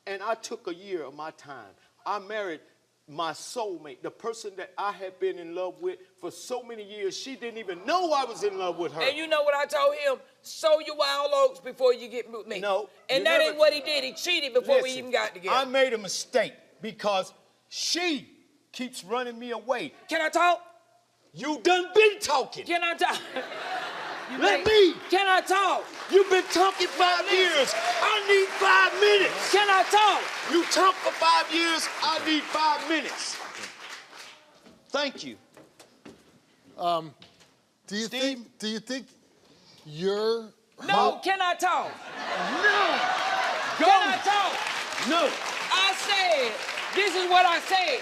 and I took a year of my time. I married my soulmate, the person that I had been in love with for so many years. She didn't even know I was in love with her. And you know what I told him? Sow your wild oats before you get with me. No, And you that never- ain't what he did. He cheated before we Listen, even got together. I made a mistake because she keeps running me away. Can I talk? You done been talking. Can I talk? Let me. Can I talk? You've been talking 5 years. I need 5 minutes. Can I talk? You talk for 5 years. I need 5 minutes. Thank you. do you think you're No, can I talk? No. Go. Can I talk? No. I said, this is what I said.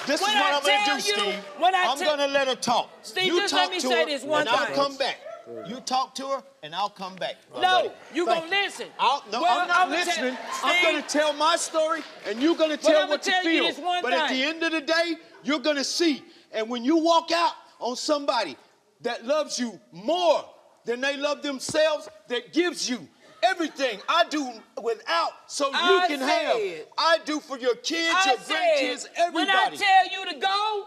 This When is what I I'm going to tell do, you- Steve. when I I'm tell- going to let her talk. Steve, you just talk let me to say her, this one and I'll time. come back. You talk to her, and I'll come back. my No, buddy. you Thank gonna listen. No, Well, I'm not I'ma listening. tell- I'm Steve- going to tell my story, and you're going to But tell I'ma what you tell you feel. this one But at thing. the end of the day, you're going to see. And when you walk out on somebody that loves you more than they love themselves, that gives you everything I do without, so you I can said- have. I do for your kids, I your grandkids, said, everybody. when I tell you to go,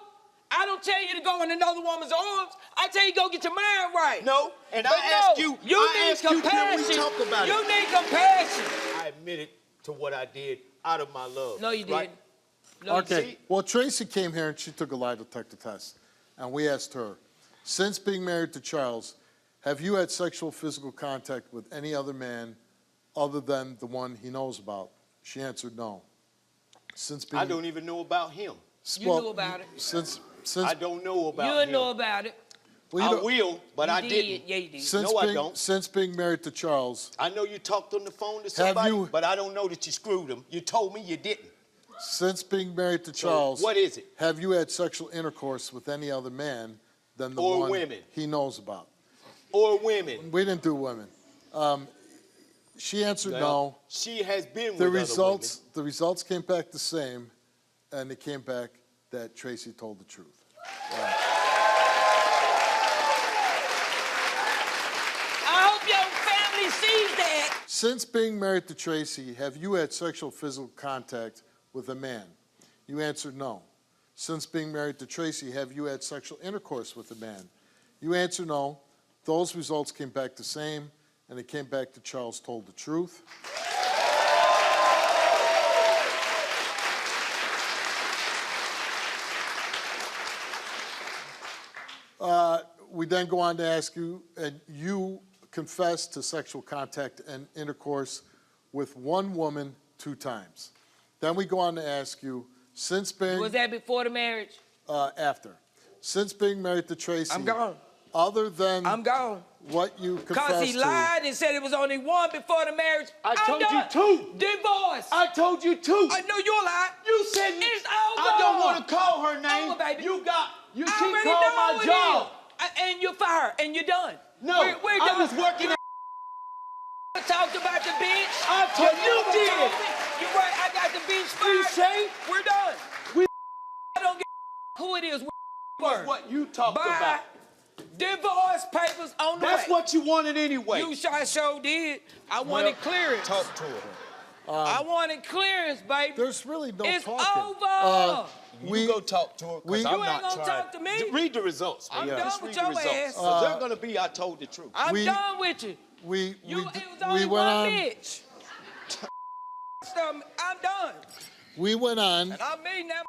I don't tell you to go in another woman's arms. I tell you go get your mind right. No, and But I ask no, you, you I need ask you, can we compassion. talk about You it? need compassion. I admitted to what I did out of my love. No, you right? didn't. No, you Okay. didn't. Well, Tracy came here and she took a lie detector test, and we asked her, since being married to Charles, have you had sexual physical contact with any other man other than the one he knows about? She answered no. Since being I don't even know about him. You knew about it. Since I don't know about You him. know about it. well, you I know, will, but You I did. didn't. Yeah, you did. since No, I being, don't. Since being married to Charles, I know you talked on the phone to somebody, you- but I don't know that you screwed him. You told me you didn't. since being married to So Charles, what is it? have you had sexual intercourse with any other man than the Or one women. he knows about? Or women. We didn't do women. She answered no. Well, she has been The with results came back the same, and it came back that Tracy told the truth. I hope your family sees that. Since being married to Tracy, have you had sexual physical contact with a man? You answered no. Since being married to Tracy, have you had sexual intercourse with a man? You answered no. Those results came back the same, and it came back to Charles told the truth. We then go on to ask you, and you confessed to sexual contact and intercourse with one woman 2 times. Then we go on to ask you, since being Was that before the marriage? after, since being married to Tracy, I'm gone. other than I'm gone. what you confessed Because he to, lied and said it was only one before the marriage. I told you done. 2. Divorce. I told you 2. I know you're lying. You said It's over. I don't want to call her name. Over, baby. You I keep already calling know my it job. is. And you're fired, and you're done. No, we're I done. was working at. You talked about the bench. I told you did. You're right. I got the bench You fired. say We're done. We- I don't give who it is. was what you talked Bye. about. Divorce papers on the That's way. what you wanted anyway. You sure did. I wanted clearance. Talk to her. I wanted clearance, baby. there's really no It's talking. over. You go talk to her because I'm You not ain't gonna trying. talk to me. Read the results. I'm man. done Just with read your the results. ass. 'Cause they're gonna be I told the truth. I'm we- done with you. we It was went only one on. bitch. I'm done. We went on. And I mean that.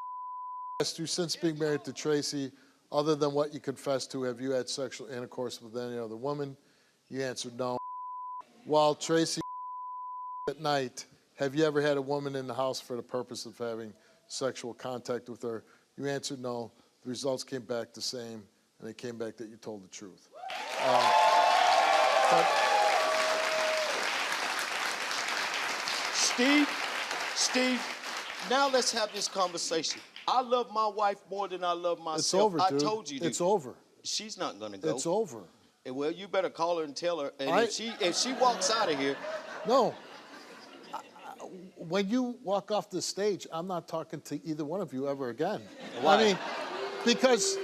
Asked you, since being married to Tracy, other than what you confessed to, have you had sexual intercourse with any other woman? You answered no. While Tracy at night, have you ever had a woman in the house for the purpose of having sexual contact with her? You answered no. The results came back the same, and they came back that you told the truth. Steve, now let's have this conversation. I love my wife more than I love myself. It's over, dude. I told you, dude. It's over. She's not gonna go. It's over. Well, you better call her and tell her. And if she walks out of here, No. When you walk off the stage, I'm not talking to either one of you ever again. Why? I mean, because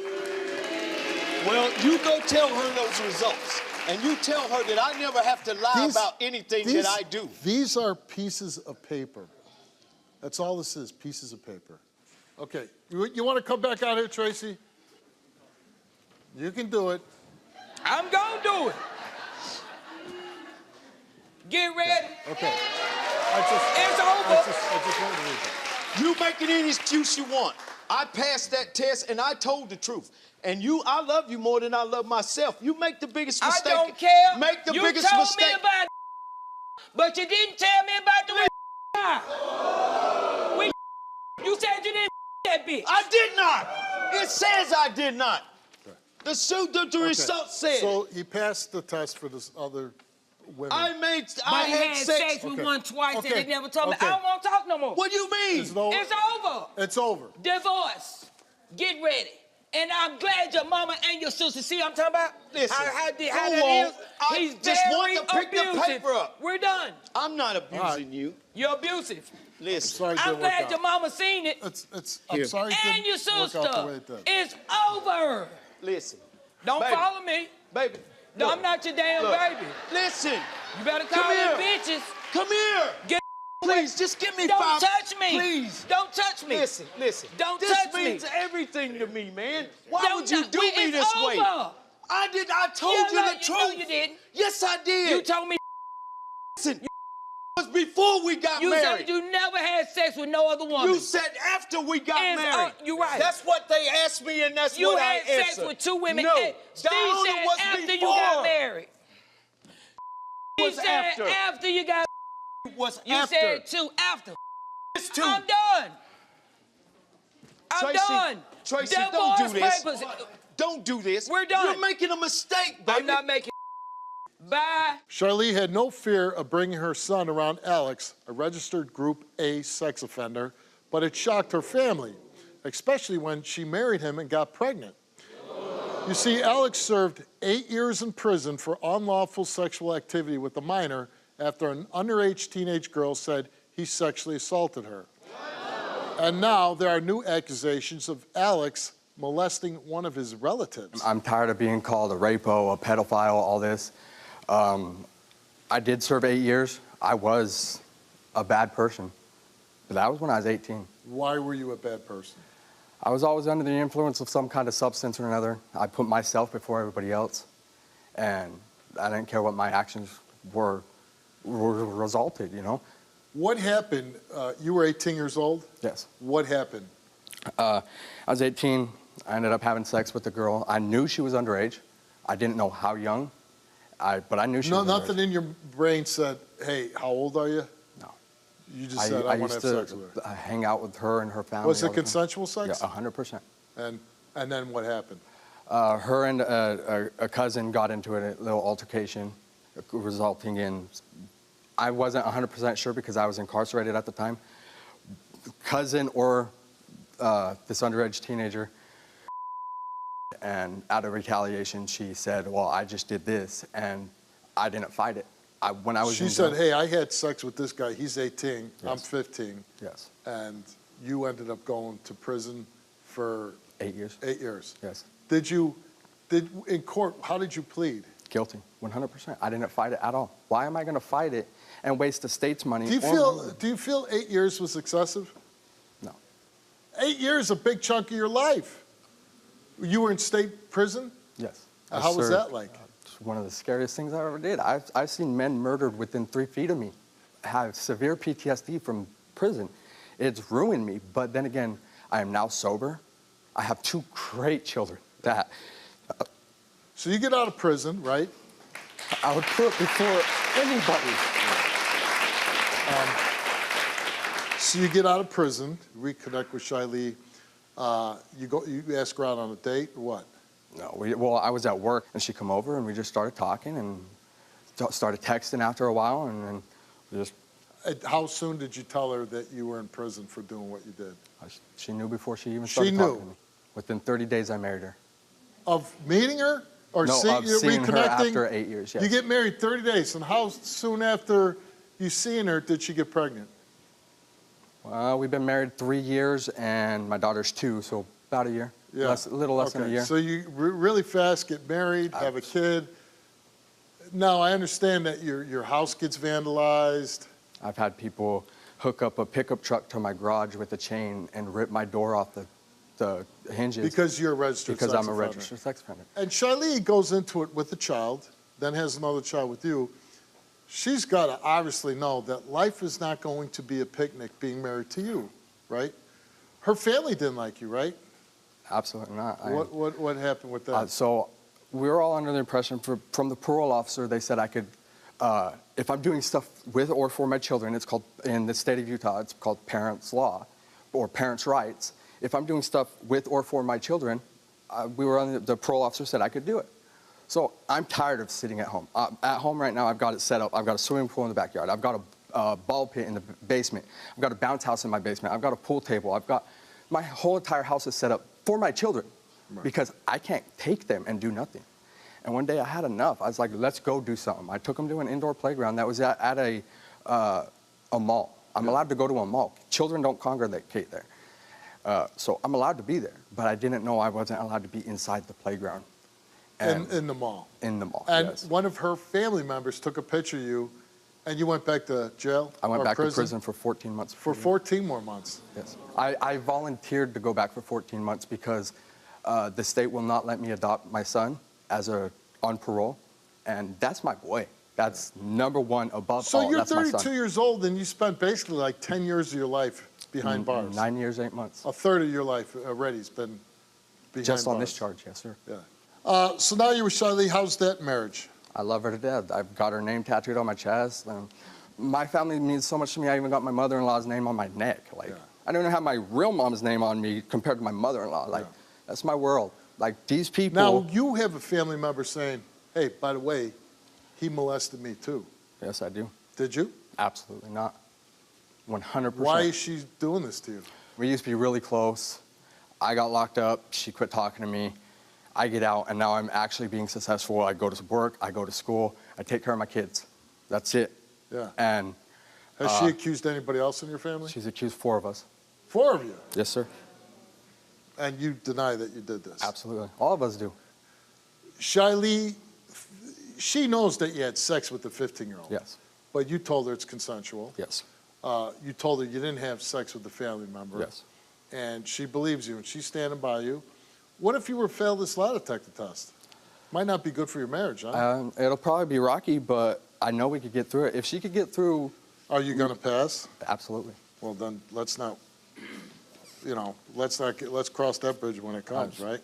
well, you go tell her those results, and you tell her that I never have to lie about anything that I do. These are pieces of paper. That's all this is, pieces of paper. Okay, you want to come back out here, Tracy? You can do it. I'm gonna do it. Get ready. Okay. It's over. I just wanted to read that. You make it any excuse you want. I passed that test and I told the truth. And I love you more than I love myself. You make the biggest mistake. I don't care. Make the you biggest told mistake. me about but you didn't tell me about the You said you didn't that bitch. I did not. It says I did not. The result said. So he passed the test for this other women. I But he had had sex. with one twice and Okay. they never told me. Okay. I don't want to talk no more. What do you mean? Is it over? It's over. It's over. Divorce. Get ready. And I'm glad your mama and your sister see what I'm talking about. Listen, how go that on. is. I He's just very want to pick the abusive. paper up. We're done. I'm not abusing you. You're abusive. Listen. Sorry it I'm didn't work glad out. your mama seen it. I'm sorry it And didn't your work out the way sister. it did. It's over. Listen. Don't Baby. follow me. Baby. No, look, I'm not your damn look. baby. Listen. You better call Come them here. bitches. Come here. Get Please, just give me Don't 5. touch me. Please. Don't touch me. Listen. Don't this touch me. means everything to me, man. Why Don't would you touch- do Wait, me it's this way? over. I told Yeah, you no, the you truth. know you didn't. Yes, I did. You told me Listen, it was before we got you married. said you never had sex with no other woman. You said after we got It's, married. you're right. That's what they asked me, and that's You what I had sex answered. with 2 women. No, And Steve Diana said was after before. you got married. He Was said after. you got Was you after. said 2 after. It's 2. I'm done. I'm Tracy, done. Tracy, Divorce don't do this. papers. Don't do this. We're done. You're making a mistake, baby. I'm not making Bye. Charlie had no fear of bringing her son around Alex, a registered Group A sex offender, but it shocked her family, especially when she married him and got pregnant. You see, Alex served 8 years in prison for unlawful sexual activity with a minor after an underage teenage girl said he sexually assaulted her. And now there are new accusations of Alex molesting one of his relatives. I'm tired of being called a rapo, a pedophile, all this. I did serve 8 years. I was a bad person, but that was when I was 18. Why were you a bad person? I was always under the influence of some kind of substance or another. I put myself before everybody else, and I didn't care what my actions were resulted, you know? What happened? You were 18 years old? Yes. What happened? I was 18. I ended up having sex with a girl. I knew she was underage. I didn't know how young, but I knew she was Nothing underage. in your brain said, hey, how old are you? No. You just said, I want to used have sex with her. hang out with her and her family. Was all it the time. consensual sex? Yeah, 100%. And then what happened? Her and a cousin got into a little altercation, resulting in, I wasn't 100% sure because I was incarcerated at the time. Cousin or this underage teenager, and out of retaliation, she said, well, I just did this, and I didn't fight it. When I was She in said, jail- hey, I had sex with this guy. He's 18. I'm Yes. 15. Yes, And you ended up going to prison for 8 years. 8 years. Yes, In court, how did you plead? guilty, 100%. I didn't fight it at all. Why am I going to fight it and waste the state's money? Do or you feel 8 years was excessive? No. 8 years, a big chunk of your life. You were in state prison? Yes. How was that like? was one of the scariest things I ever did. I've seen men murdered within 3 feet of me, have severe PTSD from prison. It's ruined me, but then again, I am now sober. I have 2 great children that So you get out of prison, right? I would put before anybody. So you get out of prison, reconnect with Shiley. You ask her out on a date or what? No, well, I was at work and she come over and we just started talking and started texting after a while and then we just. How soon did you tell her that you were in prison for doing what you did? She knew before she even started talking to me. Within 30 days, I married her. Of meeting her? Or No, of seeing her reconnecting? after 8 years, yes. You get married 30 days, and how soon after you seeing her did she get pregnant? Well, we've been married 3 years, and my daughter's 2, so about a year. Yeah. A little less than a year. So you really fast get married, have a kid. Now, I understand that your house gets vandalized. I've had people hook up a pickup truck to my garage with a chain and rip my door off the hinges. Because you're a registered sex Because I'm a offender. registered sex offender. And Shiley goes into it with a child, then has another child with you. She's got to obviously know that life is not going to be a picnic being married to you, right? Her family didn't like you, right? Absolutely not. What happened with that? So we were all under the impression from the parole officer, they said I could, if I'm doing stuff with or for my children, it's called, in the state of Utah, it's called parents' law or parents' rights. If I'm doing stuff with or for my children, the parole officer said I could do it. So I'm tired of sitting at home. At home right now, I've got it set up. I've got a swimming pool in the backyard. I've got a ball pit in the basement. I've got a bounce house in my basement. I've got a pool table. My whole entire house is set up for my children because I can't take them and do nothing. And one day I had enough. I was like, let's go do something. I took them to an indoor playground that was at a mall. I'm allowed to go to a mall. Children don't congregate there. So I'm allowed to be there, but I didn't know I wasn't allowed to be inside the playground. In the mall? In the mall, And yes. one of her family members took a picture of you, and you went back to jail? I went back prison? to prison for 14 months. For 14 more months? Yes. I volunteered to go back for 14 months because the state will not let me adopt my son on parole, and that's my boy. That's number one above all. So you're That's my 32 son. years old, and you spent basically like 10 years of your life behind bars. 9 years, 8 months. A third of your life already has been behind Just on bars. this charge, yes, sir. Yeah. So now you're with Shiley. How's that marriage? I love her to death. I've got her name tattooed on my chest. My family means so much to me. I even got my mother-in-law's name on my neck. I don't even have my real mom's name on me compared to my mother-in-law. That's my world. These people. Now you have a family member saying, "Hey, by the way, he molested me too." Yes, I do. Did you? Absolutely not. 100%. Why is she doing this to you? We used to be really close. I got locked up. She quit talking to me. I get out, and now I'm actually being successful. I go to work. I go to school. I take care of my kids. That's it. Yeah. And Has she accused anybody else in your family? she's accused 4 of us. 4 of you? Yes, sir. And you deny that you did this? Absolutely. All of us do. Shiley, she knows that you had sex with the 15-year-old. Yes. But you told her it's consensual. Yes. You told her you didn't have sex with the family member. Yes. And she believes you, and she's standing by you. What if you were failed this lie detector test? Might not be good for your marriage, huh? It'll probably be rocky, but I know we could get through it. If she could get through... Are you going to pass? Absolutely. Well, then let's not, let's cross that bridge when it comes, right?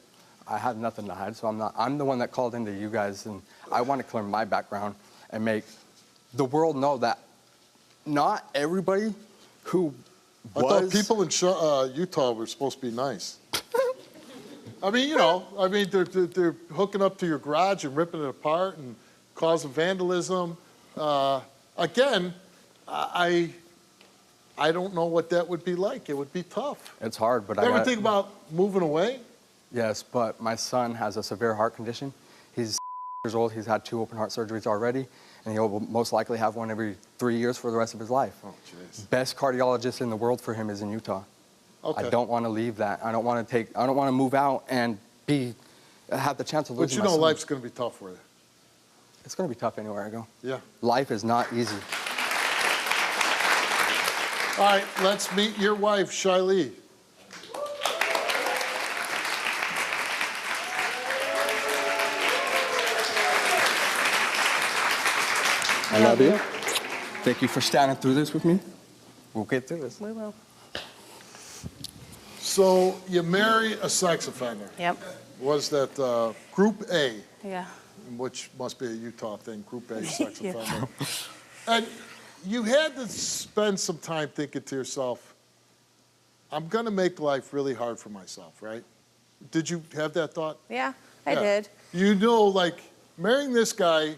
I have nothing to hide, so I'm the one that called into you guys, and I want to clear my background and make the world know that not everybody who I thought people in Utah were supposed to be nice. I mean, they're hooking up to your garage and ripping it apart and causing vandalism. Again, I don't know what that would be like. It would be tough. It's hard, but You ever think about moving away? Yes, but my son has a severe heart condition. He's years old. He's had 2 open heart surgeries already, and he'll most likely have one every 3 years for the rest of his life. Oh, jeez. Best cardiologist in the world for him is in Utah. Okay. I don't want to leave that. I don't want to move out and have the chance of But losing you my know son. life's going to be tough for you. It's going to be tough anywhere I go. Yeah. Life is not easy. All right, let's meet your wife, Shiley. I love you. Thank you for standing through this with me. We'll get through this. We will. So you marry a sex offender. Yep. Was that Group A, Yeah. which must be a Utah thing, Group A sex Yeah. offender. And you had to spend some time thinking to yourself, I'm going to make life really hard for myself, right? Did you have that thought? Yeah, I Yeah. did. You know, like, marrying this guy,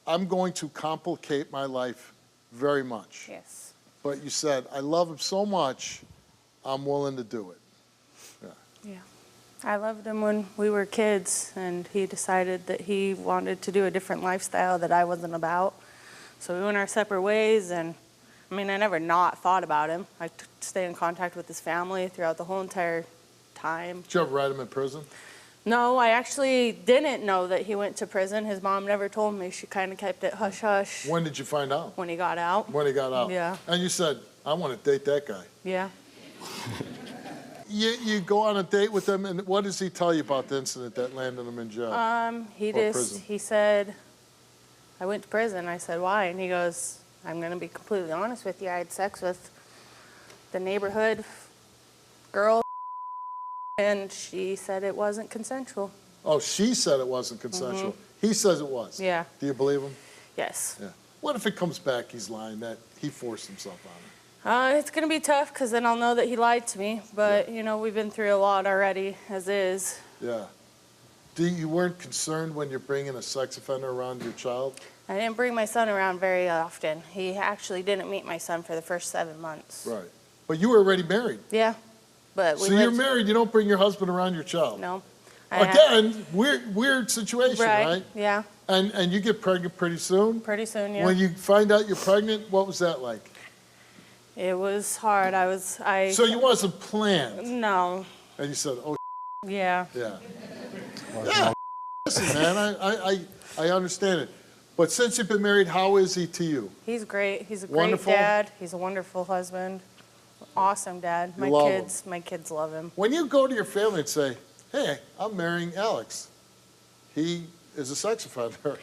I'm going to complicate my life very much. Yes. But you said, I love him so much, I'm willing to do it. Yeah. I loved him when we were kids, and he decided that he wanted to do a different lifestyle that I wasn't about. So we went our separate ways, and I mean, I never not thought about him. I stayed in contact with his family throughout the whole entire time. Did you ever write him in prison? No, I actually didn't know that he went to prison. His mom never told me. She kind of kept it hush-hush When did you find out? when he got out. When he got out? Yeah. And you said, I want to date that guy. Yeah. You go on a date with him, and what does he tell you about the incident that landed him in jail? He prison. said, I went to prison. I said, why? And he goes, I'm going to be completely honest with you. I had sex with the neighborhood girl, and she said it wasn't consensual. Oh, she said it wasn't consensual. He says it was. Yeah. Do you believe him? Yes. Yeah. What if it comes back he's lying, that he forced himself on her? It's going to be tough because then I'll know that he lied to me. But, you know, we've been through a lot already as is. Yeah. You weren't concerned when you're bringing a sex offender around your child? I didn't bring my son around very often. He actually didn't meet my son for the first 7 months. Right. But you were already married. Yeah. But we So you're lived- married, you don't bring your husband around your child? No. Again, weird situation, right? Yeah. And you get pregnant pretty soon? Pretty soon, yeah. When you find out you're pregnant, what was that like? It was hard. So you wasn't planned, No. and you said, "Oh, Yeah. yeah, yeah." Listen, man, I understand it. But since you've been married, how is he to you? He's great. He's a great Wonderful? dad. He's a wonderful husband. Awesome dad. You love him. My kids love him. When you go to your family and say, "Hey, I'm marrying Alex. He is a sex offender,"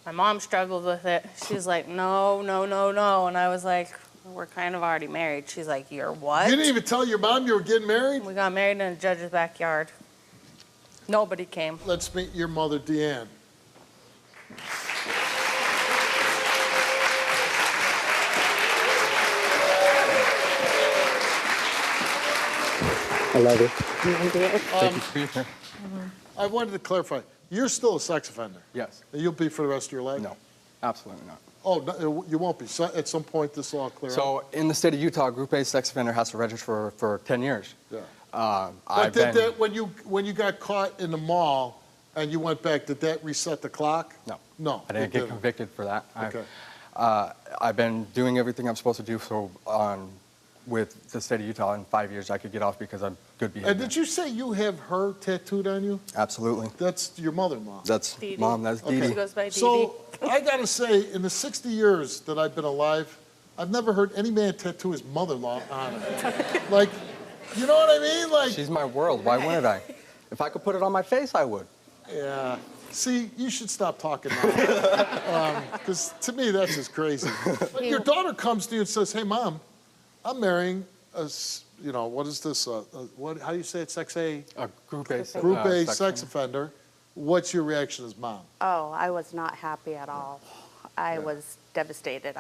My mom struggled with it. She was like, no, no, no, no. And I was like, we're kind of already married. She's like, you're what? you didn't even tell your mom you were getting married? We got married in a judge's backyard. Nobody came. Let's meet your mother, Deanne. I love it. I wanted to clarify. You're still a sex offender. Yes. You'll be for the rest of your life? No, absolutely not. Oh, no, you won't be. So at some point, this will all clear up. So in the state of Utah, a Group A sex offender has to register for 10 years. Yeah. I've But did been, that, when you got caught in the mall and you went back, did that reset the clock? No. No. I didn't it get convicted for that. Okay. I've been doing everything I'm supposed to do. So with the state of Utah, in 5 years, I could get off because I'm good behavior. And did you say you have her tattooed on you? Absolutely. That's your mother-in-law. That's Dee Dee. Mom. That's Dee She Dee. goes by Dee So I gotta say, in the 60 years that I've been alive, I've never heard any man tattoo his mother-in-law on it. Like, you know what I mean? Like, She's my world. Why wouldn't I? If I could put it on my face, I would. yeah. See, you should stop talking now. Because to me, that's just crazy. But your daughter comes to you and says, "Hey, Mom, I'm marrying what is this? How do you say it? Sex A? A Group A. Group A sex sex offender." What's your reaction as mom? Oh, I was not happy at all. I was devastated.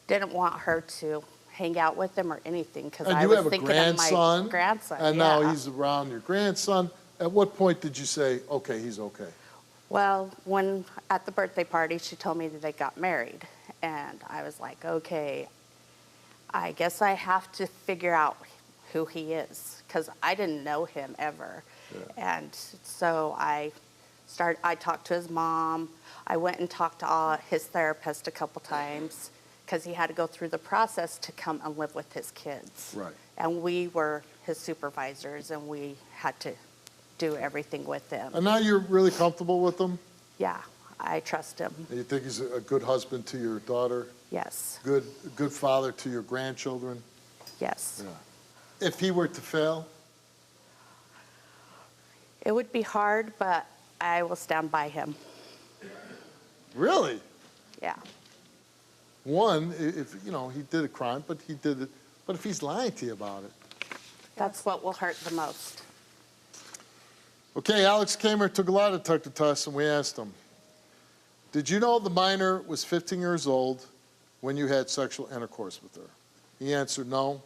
Didn't want her to hang out with him or anything because And I you was have a thinking grandson, of my grandson. and yeah. now he's around your grandson. At what point did you say, "Okay, he's okay"? Well, when at the birthday party, she told me that they got married, and I was like, okay, I guess I have to figure out who he is because I didn't know him ever. Yeah. And so I talked to his mom. I went and talked to his therapist a couple times because he had to go through the process to come and live with his kids. Right. And we were his supervisors, and we had to do everything with them. And now you're really comfortable with him? Yeah, I trust him. And you think he's a good husband to your daughter? Yes, Good father to your grandchildren? yes. Yeah. If he were to fail? It would be hard, but I will stand by him. Really? Yeah. One, if, you know, he did a crime, but he did it, but if he's lying to you about it. That's what will hurt the most. Okay, Alex Kamer took a lie detector test, and we asked him, did you know the minor was 15 years old when you had sexual intercourse with her? He answered no.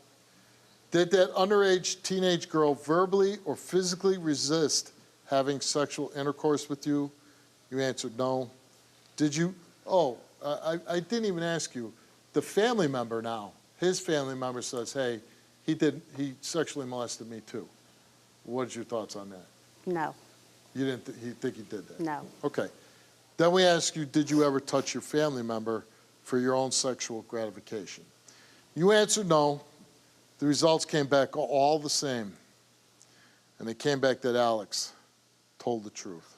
Did that underage teenage girl verbally or physically resist having sexual intercourse with you? You answered no. Did you, I didn't even ask you. The family member now, his family member says, hey, he sexually molested me too. What's your thoughts on that? No. You didn't think he did that? No. Okay. Then we ask you, did you ever touch your family member for your own sexual gratification? You answered no. The results came back all the same. And they came back that Alex told the truth.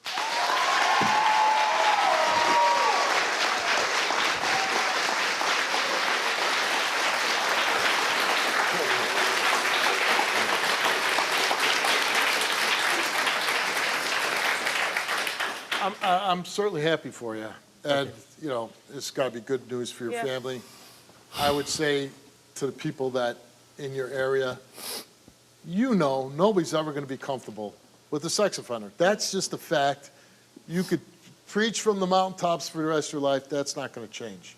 I'm certainly happy for you. And, you know, it's got to be good news for your family. I would say to the people that in your area, you know nobody's ever going to be comfortable with a sex offender. That's just a fact. You could preach from the mountaintops for the rest of your life. That's not going to change.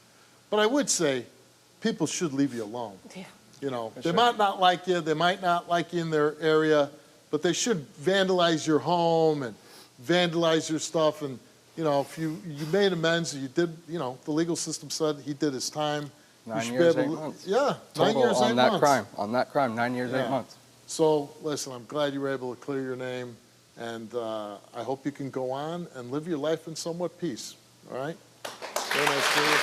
But I would say people should leave you alone. Yeah. You know, they might not like you. They might not like you in their area. But they should vandalize your home and vandalize your stuff. And, you know, if you made amends, you did, you know, the legal system said he did his time. 9 years, 8 months. Yeah, Total 9 years, 8 on months. that crime. On that crime, 9 years, Yeah. 8 months. So, listen, I'm glad you were able to clear your name, and I hope you can go on and live your life in somewhat peace, all right? Very nice to meet you.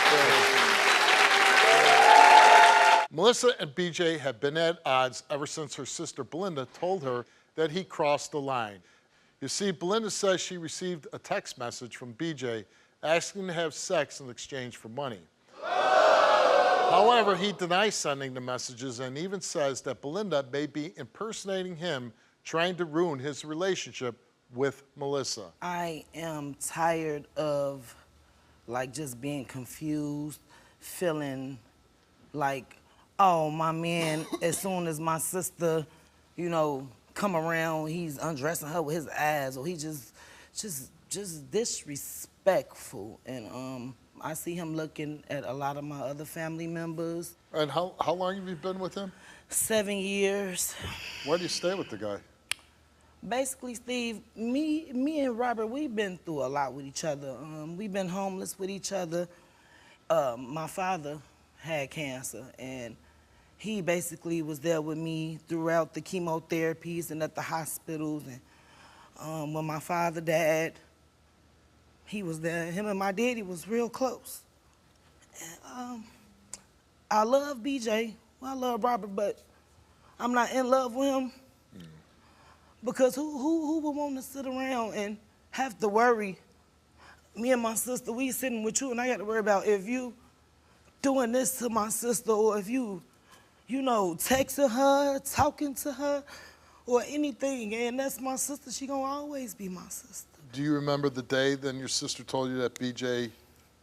Very nice to meet you. Melissa and BJ have been at odds ever since her sister Belinda told her that he crossed the line. You see, Belinda says she received a text message from BJ asking to have sex in exchange for money. However, he denies sending the messages and even says that Belinda may be impersonating him, trying to ruin his relationship with Melissa. I am tired of like just being confused, feeling like, oh, my man, as soon as my sister, you know, come around, he's undressing her with his ass, or he just disrespectful. And I see him looking at a lot of my other family members. And how long have you been with him? 7 years. Where do you stay with the guy? Basically, Steve, me and Robert, we've been through a lot with each other. We've been homeless with each other. My father had cancer, and he basically was there with me throughout the chemotherapies and at the hospitals. And when my father died, he was there. Him and my daddy was real close. And, I love BJ. Well, I love Robert, but I'm not in love with him. Because who would want to sit around and have to worry? Me and my sister, we sitting with you, and I got to worry about if you doing this to my sister, or if you know, texting her, talking to her, or anything. And that's my sister. She gonna always be my sister. Do you remember the day then your sister told you that BJ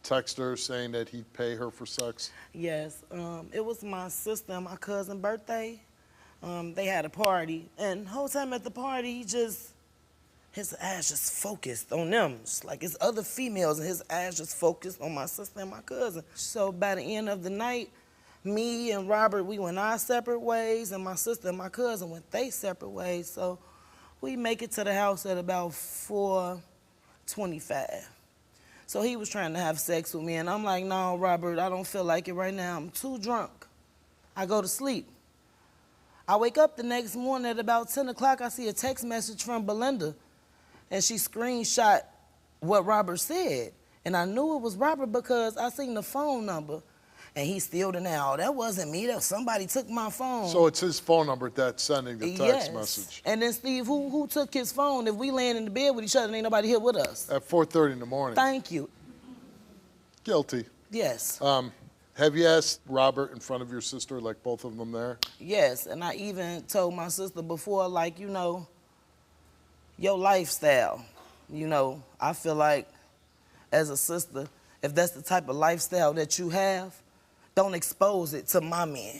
texted her saying that he'd pay her for sex? Yes, it was my sister and my cousin's birthday. They had a party, and the whole time at the party, his eyes just focused on them. Just like it's other females, and his eyes just focused on my sister and my cousin. So by the end of the night, me and Robert, we went our separate ways, and my sister and my cousin went their separate ways. So we make it to the house at about 4:25. So he was trying to have sex with me, and I'm like, no, Robert, I don't feel like it right now. I'm too drunk. I go to sleep. I wake up the next morning at about 10 o'clock, I see a text message from Belinda, and she screenshot what Robert said. And I knew it was Robert because I seen the phone number, and he still denied, that wasn't me, that somebody took my phone. So it's his phone number that's sending the text message. And then Steve, who took his phone? If we laying in the bed with each other and ain't nobody here with us. At 4:30 in the morning. Thank you. Guilty. Yes. Have you asked Robert in front of your sister, like both of them there? Yes, and I even told my sister before, like, you know, your lifestyle. You know, I feel like as a sister, if that's the type of lifestyle that you have, don't expose it to my man,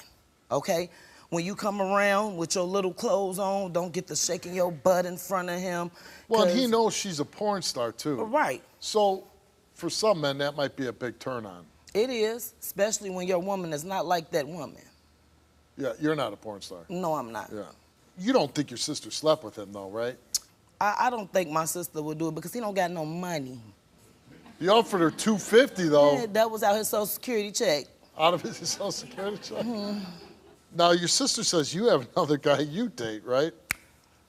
okay? When you come around with your little clothes on, don't get to shaking your butt in front of him. Well, he knows she's a porn star, too. Right. So, for some men, that might be a big turn on. It is, especially when your woman is not like that woman. Yeah, you're not a porn star. No, I'm not. Yeah. You don't think your sister slept with him, though, right? I don't think my sister would do it because he don't got no money. You offered her $250, though. Yeah, that was out his Social Security check. Out of his Social Security check? Now, your sister says you have another guy you date, right?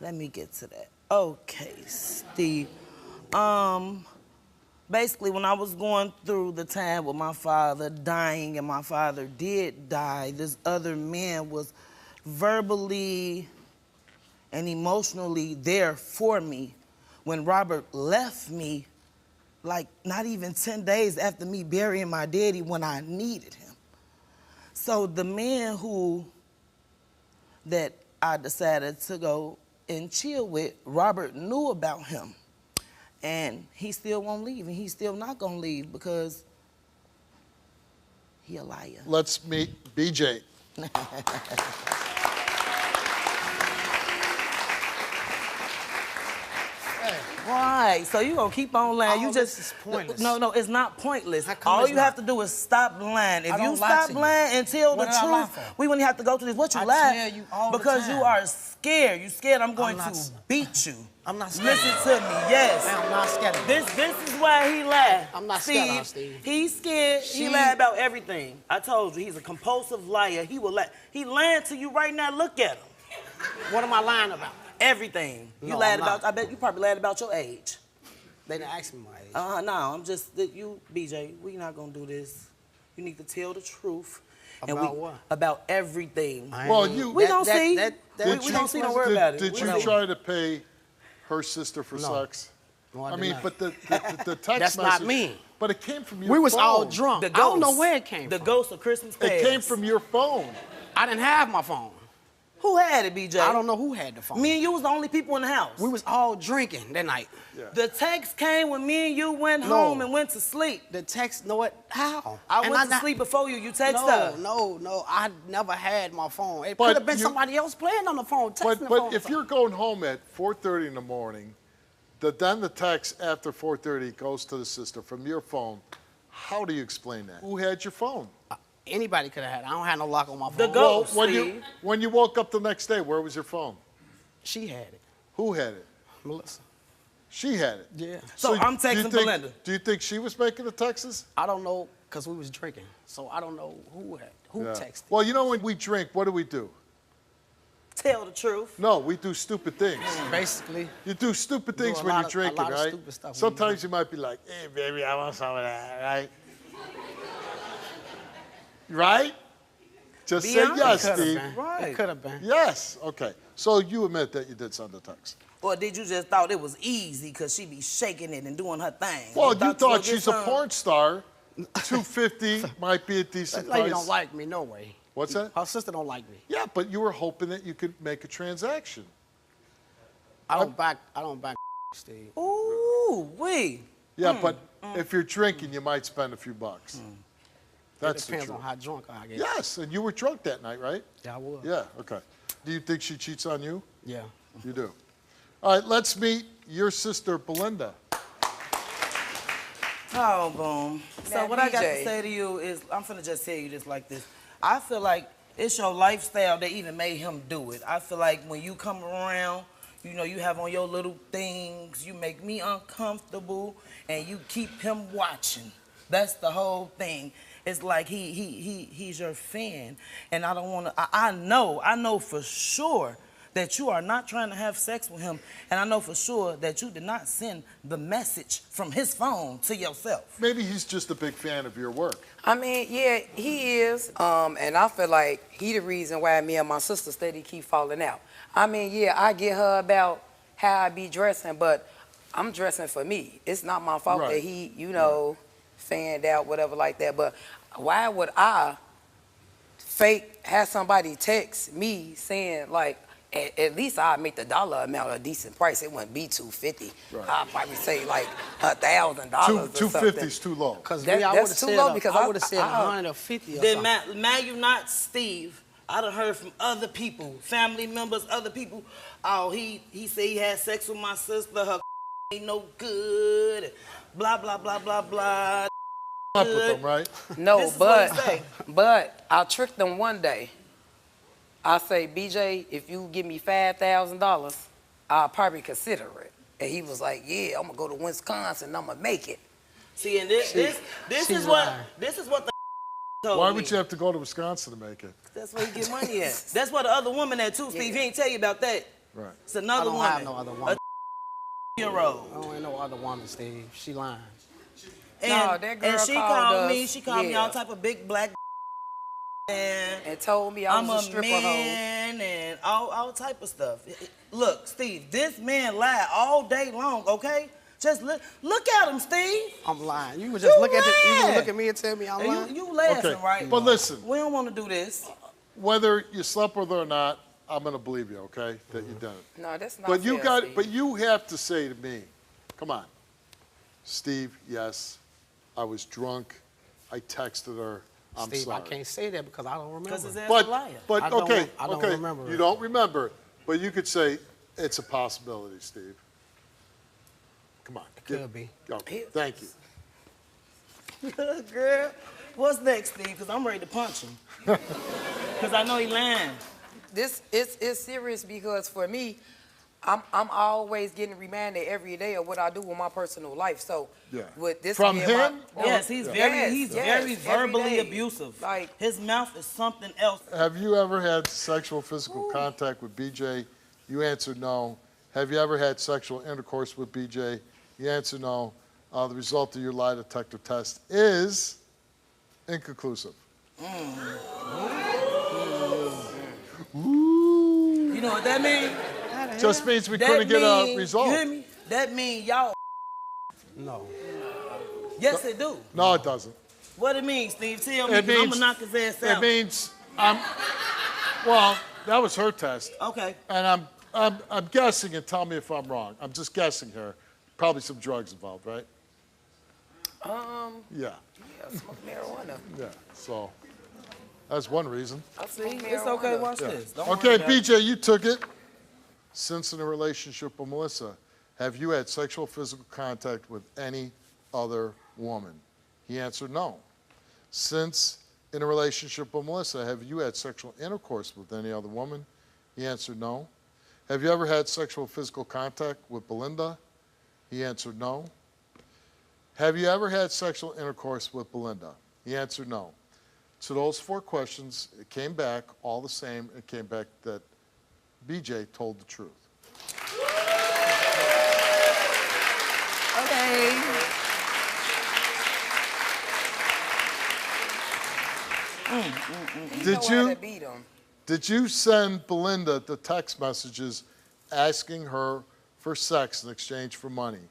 Let me get to that. Okay, Steve. Basically, when I was going through the time with my father dying, and my father did die, this other man was verbally and emotionally there for me. When Robert left me, like not even 10 days after me burying my daddy when I needed him. So the man that I decided to go and chill with, Robert knew about him. And he still won't leave, and he's still not gonna leave because he a liar. Let's meet BJ. Right, so you gonna keep on lying. All You this just is pointless. No, it's not pointless. How come All it's you not? have to do is stop lying. If I you don't lie stop to you. lying and tell What the did I lie truth, for? we wouldn't have to go through this. What you I lie? tell you all the because you time. are scared. You scared I'm going I'm not to s- beat you. I'm not scared. Listen to me, yes. I'm not scared. This is why he lied. I'm not scared of Steve. He's scared. He lied about everything. I told you, he's a compulsive liar. He will lie. He lying to you right now. Look at him. What am I lying about? Everything. You No, lied I'm about. not. I bet you probably lied about your age. They didn't ask me my age. No, I'm just that you, BJ. We not gonna do this. You need to tell the truth. About what? About everything. Well, you... We gonna see. Did We you- gonna see. Don't worry about it. Did We you know. try to pay her sister for No. sex? No, I I did mean, not. but the text That's message... not me. But it came from your We was phone. all drunk. The I don't know ghost. where it came The from. ghost of Christmas past. It came from your phone. I didn't have my phone. Who had it, BJ? I don't know who had the phone. Me and you was the only people in the house. We was all drinking that night. The text came when me and you went home and went to sleep. The text, know it? How? I And went to not- sleep before you. You text No, her. no. I never had my phone. It But could have been you- somebody else playing on the phone, texting the phone. But if you're going home at 4:30 in the morning, then the text after 4:30 goes to the sister from your phone, how do you explain that? Who had your phone? Anybody could have had it. I don't have no lock on my phone. The ghost. Well, when you woke up the next day, where was your phone? She had it. Who had it? Melissa. She had it. Yeah. So I'm do you texting think- Belinda. Do you think she was making the texts? I don't know, because we was drinking. So I don't know who Yeah. texted. Well, you know when we drink, what do? Tell the truth. No, we do stupid things. Basically. You do stupid things a when lot you're of- a drinking, lot of right? stupid stuff when Sometimes you might be like, hey, baby, I want some of that, right? Right? Just say honest. yes, It could Steve. have been. Right. It could have been. Yes. Okay. So you admit that you did send the text. Or did you just thought it was easy because she be shaking it and doing her thing? Well, you to go thought get she's a some? porn star. 250 might be a decent That lady price. don't like me, no way. What's that? Her sister don't like me. Yeah, but you were hoping that you could make a transaction. I don't back Steve. Ooh, wee. Yeah, but if you're drinking, you might spend a few bucks. That's It the depends truth. on how drunk I get. Yes, and you were drunk that night, right? Yeah, I was. Yeah, okay. Do you think she cheats on you? Yeah. You do. All right, let's meet your sister, Belinda. Oh, boom. So Now, what I got to BJ. say to you is, I'm finna just tell you this like this. I feel like it's your lifestyle that even made him do it. I feel like when you come around, you know, you have on your little things, you make me uncomfortable, and you keep him watching. That's the whole thing. It's like he's your fan, and I don't want to. I know for sure that you are not trying to have sex with him, and I know for sure that you did not send the message from his phone to yourself. Maybe he's just a big fan of your work. I mean, yeah, he is. And I feel like he the reason why me and my sister steady keep falling out. I mean, yeah, I get her about how I be dressing, but I'm dressing for me. It's not my fault Right. that he, you know, fanned out, whatever like that. But why would I have somebody text me saying, like, at least I'd make the dollar amount a decent price. It wouldn't be $250. Right. I'd probably say like $1,000 or $250 something. is too low. Because That- I would have that's too said, low because I would have said I- 150 or Then something. mad you not, Steve. I done heard from other people, family members, other people. Oh, he said he had sex with my sister. Her ain't no good. Blah blah blah blah blah. Up with them, right? No, This is what he say. but I tricked them one day. I say, BJ, if you give me $5,000, I'll probably consider it. And he was like, yeah, I'm gonna go to Wisconsin, I'm gonna make it. See, and this is she's what lying. this is what the told Why me. would you have to go to Wisconsin to make it? That's where you get money at. That's where the other woman at too, Steve. He ain't tell you about that. Right. It's another I don't woman. have no other woman. A year-old. I don't have no other woman, Steve. She lying. And, No, that girl and she called called us, me. She called me yeah. all type of big black and And told me I I'm was a a stripper hoe. man and all type of stuff. Look, Steve, this man lied all day long. Okay, just look at him, Steve. I'm lying. You would just look at you lying. would look at me and tell me I'm And lying. you laughing, Okay, right? but listen. We don't want to do this. Whether you slept with her or not, I'm going to believe you, okay, that you done it. No, that's not But you fair, got, Steve. but you have to say to me, come on, Steve. Yes, I was drunk. I texted her. I'm Steve, sorry. I can't say that because I don't remember. Because his ass But a liar. I don't- okay, I don't okay. remember You it. don't remember, but you could say it's a possibility, Steve. Come on. It could be. Okay, thank you. Girl, what's next, Steve? Because I'm ready to punch him. Because I know he lying. This is serious because for me, I'm always getting reminded every day of what I do with my personal life. So Yeah. with this From being him? Yes, he's very every verbally day. abusive. Like His mouth is something else. Have you ever had sexual physical contact with BJ? You answered no. Have you ever had sexual intercourse with BJ? You answered no. The result of your lie detector test is inconclusive. You know what that means? Just means we That couldn't get a mean- result. You hear me? That means y'all. No. Yes, it do. No, it doesn't. What it means, Steve? Tell me, It 'cause I'm means, gonna knock his ass it out. means well, that was her test. Okay. And I'm guessing, and tell me if I'm wrong. I'm just guessing here. Probably some drugs involved, right? Yeah. smoke marijuana. Yeah. So that's one reason. I smoke It's okay. marijuana. Watch Yeah. this. Don't Okay, worry about it. BJ, you took it. Since in a relationship with Melissa, have you had sexual physical contact with any other woman? He answered no. Since in a relationship with Melissa, have you had sexual intercourse with any other woman? He answered no. Have you ever had sexual physical contact with Belinda? He answered no. Have you ever had sexual intercourse with Belinda? He answered no. So those 4 questions, it came back all the same. It came back that BJ told the truth. Okay. Did know how you to beat 'em. did you send Belinda the text messages asking her for sex in exchange for money?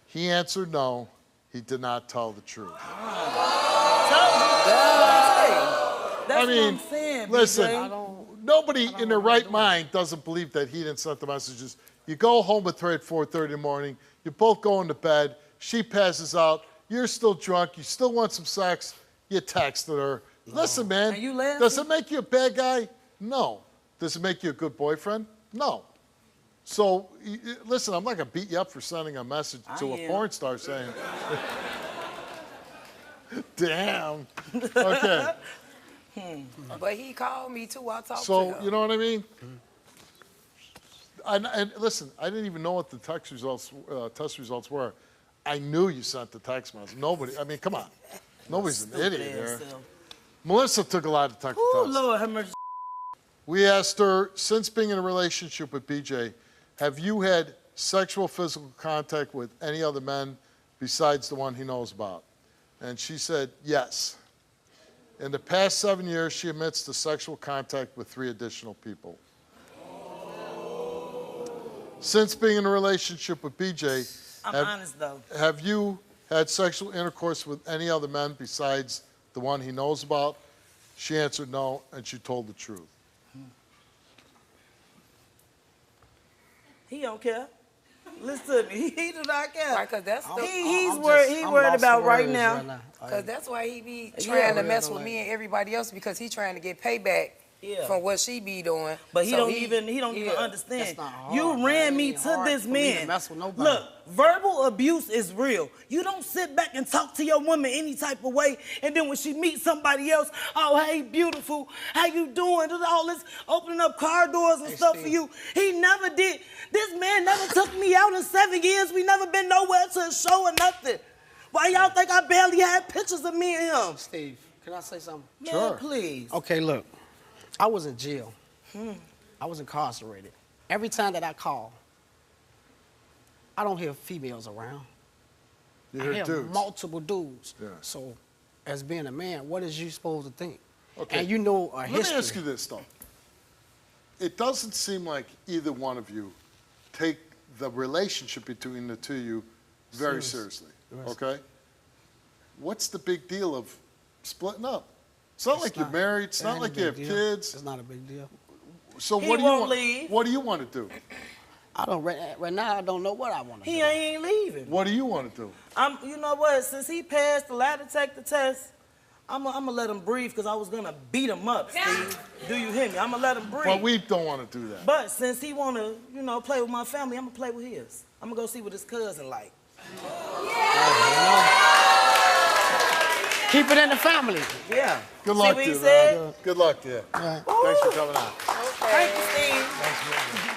He answered no. He did not tell the truth. That's I mean, what I'm saying, listen, BJ. nobody in their right mind doesn't believe that he didn't send the messages. You go home with her at 4:30 in the morning. You both go into bed. She passes out. You're still drunk. You still want some sex. You texted her. Listen, man. And you laughing? Does it make you a bad guy? No. Does it make you a good boyfriend? No. So, listen, I'm not going to beat you up for sending a message to a porn star saying, damn. Okay. But he called me too. I talked to So, him. you know what I mean? And listen, I didn't even know what the test results were. I knew you sent the text message. Nobody, I mean, come on. Nobody's an idiot here. Melissa took a lot of detector Oh, tests. Lord have mercy. We asked her, since being in a relationship with BJ, have you had sexual physical contact with any other men besides the one he knows about? And she said yes. In the past 7 years, she admits to sexual contact with 3 additional people. Since being in a relationship with BJ, I'm honest, though. have you had sexual intercourse with any other men besides the one he knows about? She answered no, and she told the truth. He don't care. Listen to me. He do not care. Right, cause that's the, He's I'm worried. just- He I'm worried lost about for right words now. Cause that's why he be trying to mess with like- me and everybody else because he trying to get payback Yeah. from what she be doing. But he So don't even yeah. understand. That's not hard, You man. ran It me ain't to hard this for me to man. mess with nobody. Look, verbal abuse is real. You don't sit back and talk to your woman any type of way, and then when she meets somebody else, oh hey beautiful, how you doing? There's all this opening up car doors and stuff for you. He never did. This man never took me out in 7 years. We never been nowhere to a show or nothing. Why y'all think I barely had pictures of me and him? Steve, can I say something? Man, please. Okay, look. I was in jail. I was incarcerated. Every time that I call, I don't hear females around. You I hear hear dudes. multiple dudes. Yeah. So, as being a man, what is you supposed to think? Okay. And you know a Let history. me ask you this, though. It doesn't seem like either one of you take the relationship between the two of you very seriously, okay? What's the big deal of splitting up? It's not like you're married. It's not like you have kids. It's not a big deal. So He what do you won't want? leave. What do you want to do? I don't right now. I don't know what I want to do. He ain't leaving. What do you want to do? You know what? Since he passed the lie detector test, I'm gonna let him breathe because I was gonna beat him up, Steve. Do you hear me? I'm gonna let him breathe. Well, we don't want to do that. But since he wanna, play with my family, I'm gonna play with his. I'm gonna go see what his cousin like. Keep it in the family. Yeah. Good See luck what to he you, said? man. Good luck to you. Thanks for coming out. Thank you, Steve.